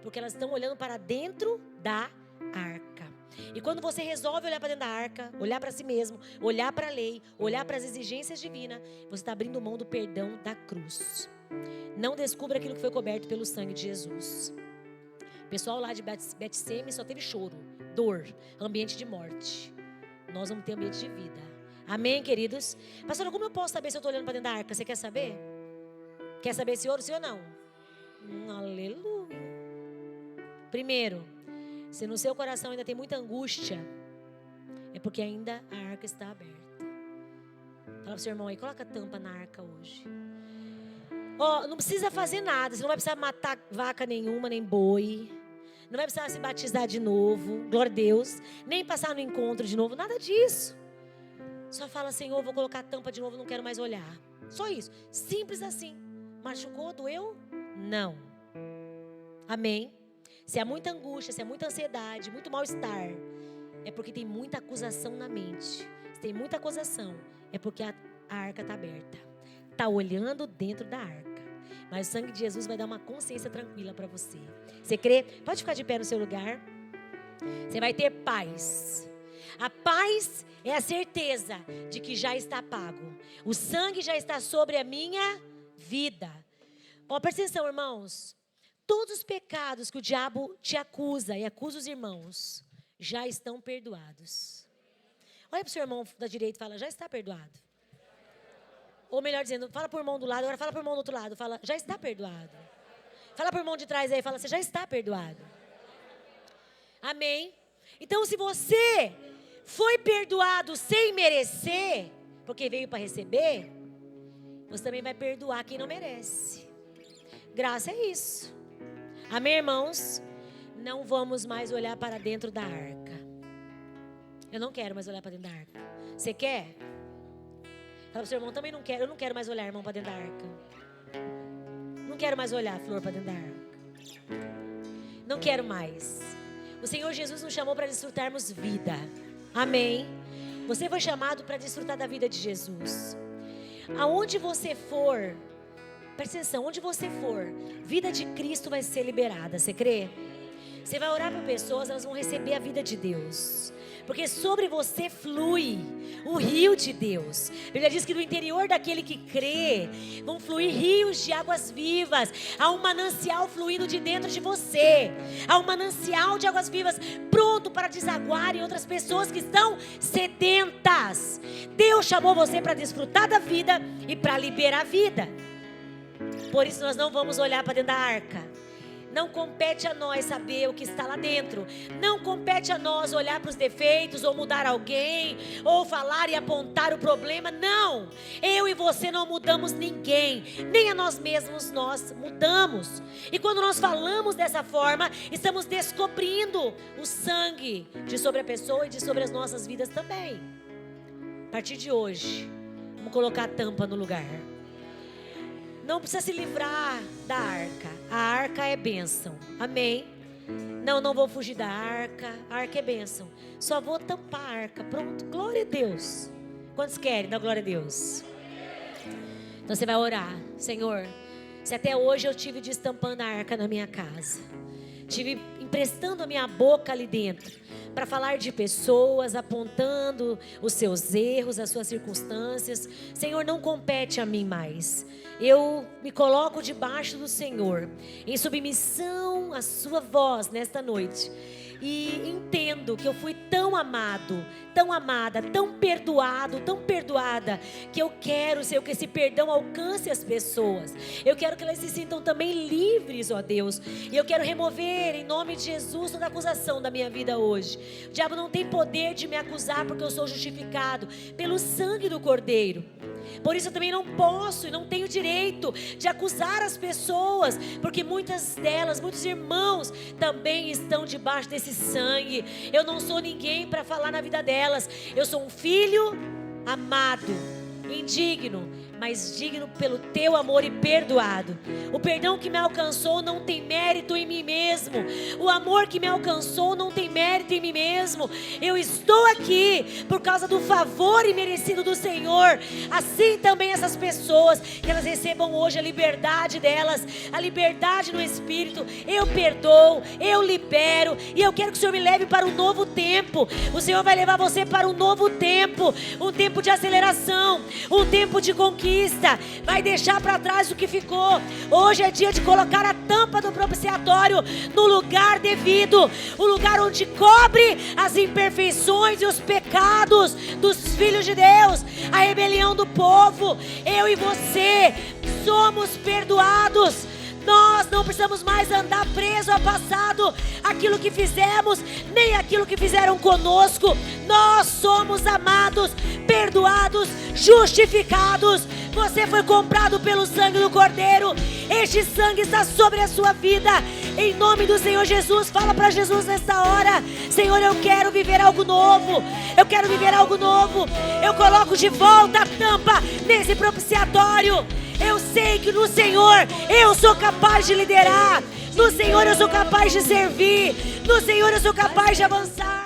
S1: porque elas estão olhando para dentro da arca. E quando você resolve olhar para dentro da arca, olhar para si mesmo, olhar para a lei, olhar para as exigências divinas, você está abrindo mão do perdão da cruz. Não descubra aquilo que foi coberto pelo sangue de Jesus. O pessoal lá de Betseme só teve choro, dor, ambiente de morte. Nós vamos ter ambiente de vida. Amém, queridos? Pastora, como eu posso saber se eu estou olhando para dentro da arca? Você quer saber? Quer saber se ouro, sim ou não? Aleluia. Primeiro, se no seu coração ainda tem muita angústia, é porque ainda a arca está aberta. Fala para o seu irmão aí, coloca a tampa na arca hoje. Não precisa fazer nada, você não vai precisar matar vaca nenhuma, nem boi. Não vai precisar se batizar de novo, glória a Deus. Nem passar no encontro de novo, nada disso. Só fala, Senhor, vou colocar a tampa de novo, não quero mais olhar. Só isso, simples assim. Machucou, doeu? Não. Amém? Se há muita angústia, se há muita ansiedade, muito mal-estar, é porque tem muita acusação na mente. Se tem muita acusação, é porque a arca está aberta. Está olhando dentro da arca. Mas o sangue de Jesus vai dar uma consciência tranquila para você. Você crê? Pode ficar de pé no seu lugar. Você vai ter paz. A paz é a certeza de que já está pago. O sangue já está sobre a minha vida. Presta atenção, irmãos. Todos os pecados que o diabo te acusa e acusa os irmãos já estão perdoados. Olha para o seu irmão da direita e fala, já está perdoado. Ou melhor dizendo, fala para o irmão do lado, agora fala para o irmão do outro lado, fala, já está perdoado. Fala para o irmão de trás aí, fala, você já está perdoado. Amém? Então, se você foi perdoado sem merecer, porque veio para receber, você também vai perdoar quem não merece. Graça é isso. Amém, irmãos? Não vamos mais olhar para dentro da arca. Eu não quero mais olhar para dentro da arca. Você quer? Fala para o seu irmão, também não quero. Eu não quero mais olhar, irmão, para dentro da arca. Não quero mais olhar, flor, para dentro da arca. Não quero mais. O Senhor Jesus nos chamou para desfrutarmos vida. Amém? Você foi chamado para desfrutar da vida de Jesus. Aonde você for, presta atenção, onde você for, vida de Cristo vai ser liberada. Você crê? Você vai orar por pessoas, elas vão receber a vida de Deus. Porque sobre você flui o rio de Deus. A Bíblia diz que do interior daquele que crê vão fluir rios de águas vivas. Há um manancial fluindo de dentro de você. Há um manancial de águas vivas pronto para desaguar em outras pessoas que estão sedentas. Deus chamou você para desfrutar da vida e para liberar a vida. Por isso nós não vamos olhar para dentro da arca. Não compete a nós saber o que está lá dentro. Não compete a nós olhar para os defeitos, ou mudar alguém, ou falar e apontar o problema. Não, eu e você não mudamos ninguém, nem a nós mesmos nós mudamos. E quando nós falamos dessa forma, estamos descobrindo o sangue de sobre a pessoa e de sobre as nossas vidas também. A partir de hoje, vamos colocar a tampa no lugar. Não precisa se livrar da arca. A arca é bênção. Amém? Não vou fugir da arca. A arca é bênção. Só vou tampar a arca. Pronto. Glória a Deus. Quantos querem dar glória a Deus? Então você vai orar. Senhor, se até hoje eu tive destampando a arca na minha casa, tive emprestando a minha boca ali dentro para falar de pessoas, apontando os seus erros, as suas circunstâncias, Senhor, não compete a mim mais. Eu me coloco debaixo do Senhor, em submissão à sua voz nesta noite. E entendo que eu fui tão amado, tão amada, tão perdoado, tão perdoada, que eu quero, Senhor, que esse perdão alcance as pessoas. Eu quero que elas se sintam também livres, ó Deus. E eu quero remover, em nome de Jesus, toda acusação da minha vida hoje. O diabo não tem poder de me acusar, porque eu sou justificado pelo sangue do Cordeiro. Por isso eu também não posso e não tenho direito de acusar as pessoas, porque muitas delas, muitos irmãos também estão debaixo desse sangue. Eu não sou ninguém para falar na vida delas. Eu sou um filho amado, indigno, mas digno pelo teu amor e perdoado. O perdão que me alcançou não tem mérito em mim mesmo. O amor que me alcançou não tem mérito em mim mesmo. Eu estou aqui por causa do favor imerecido do Senhor. Assim também essas pessoas, que elas recebam hoje a liberdade delas, a liberdade no Espírito. Eu perdoo, eu libero, e eu quero que o Senhor me leve para um novo tempo. O Senhor vai levar você para um novo tempo, um tempo de aceleração, um tempo de conquista. Vai deixar para trás o que ficou. Hoje é dia de colocar a tampa do propiciatório no lugar devido, o lugar onde cobre as imperfeições e os pecados dos filhos de Deus, a rebelião do povo. Eu e você somos perdoados. Nós não precisamos mais andar preso ao passado, aquilo que fizemos, nem aquilo que fizeram conosco. Nós somos amados, perdoados, justificados. Você foi comprado pelo sangue do Cordeiro. Este sangue está sobre a sua vida. Em nome do Senhor Jesus, fala para Jesus nesta hora: Senhor, eu quero viver algo novo. Eu quero viver algo novo. Eu coloco de volta a tampa nesse propiciatório. Eu sei que no Senhor eu sou capaz de liderar. No Senhor eu sou capaz de servir. No Senhor eu sou capaz de avançar.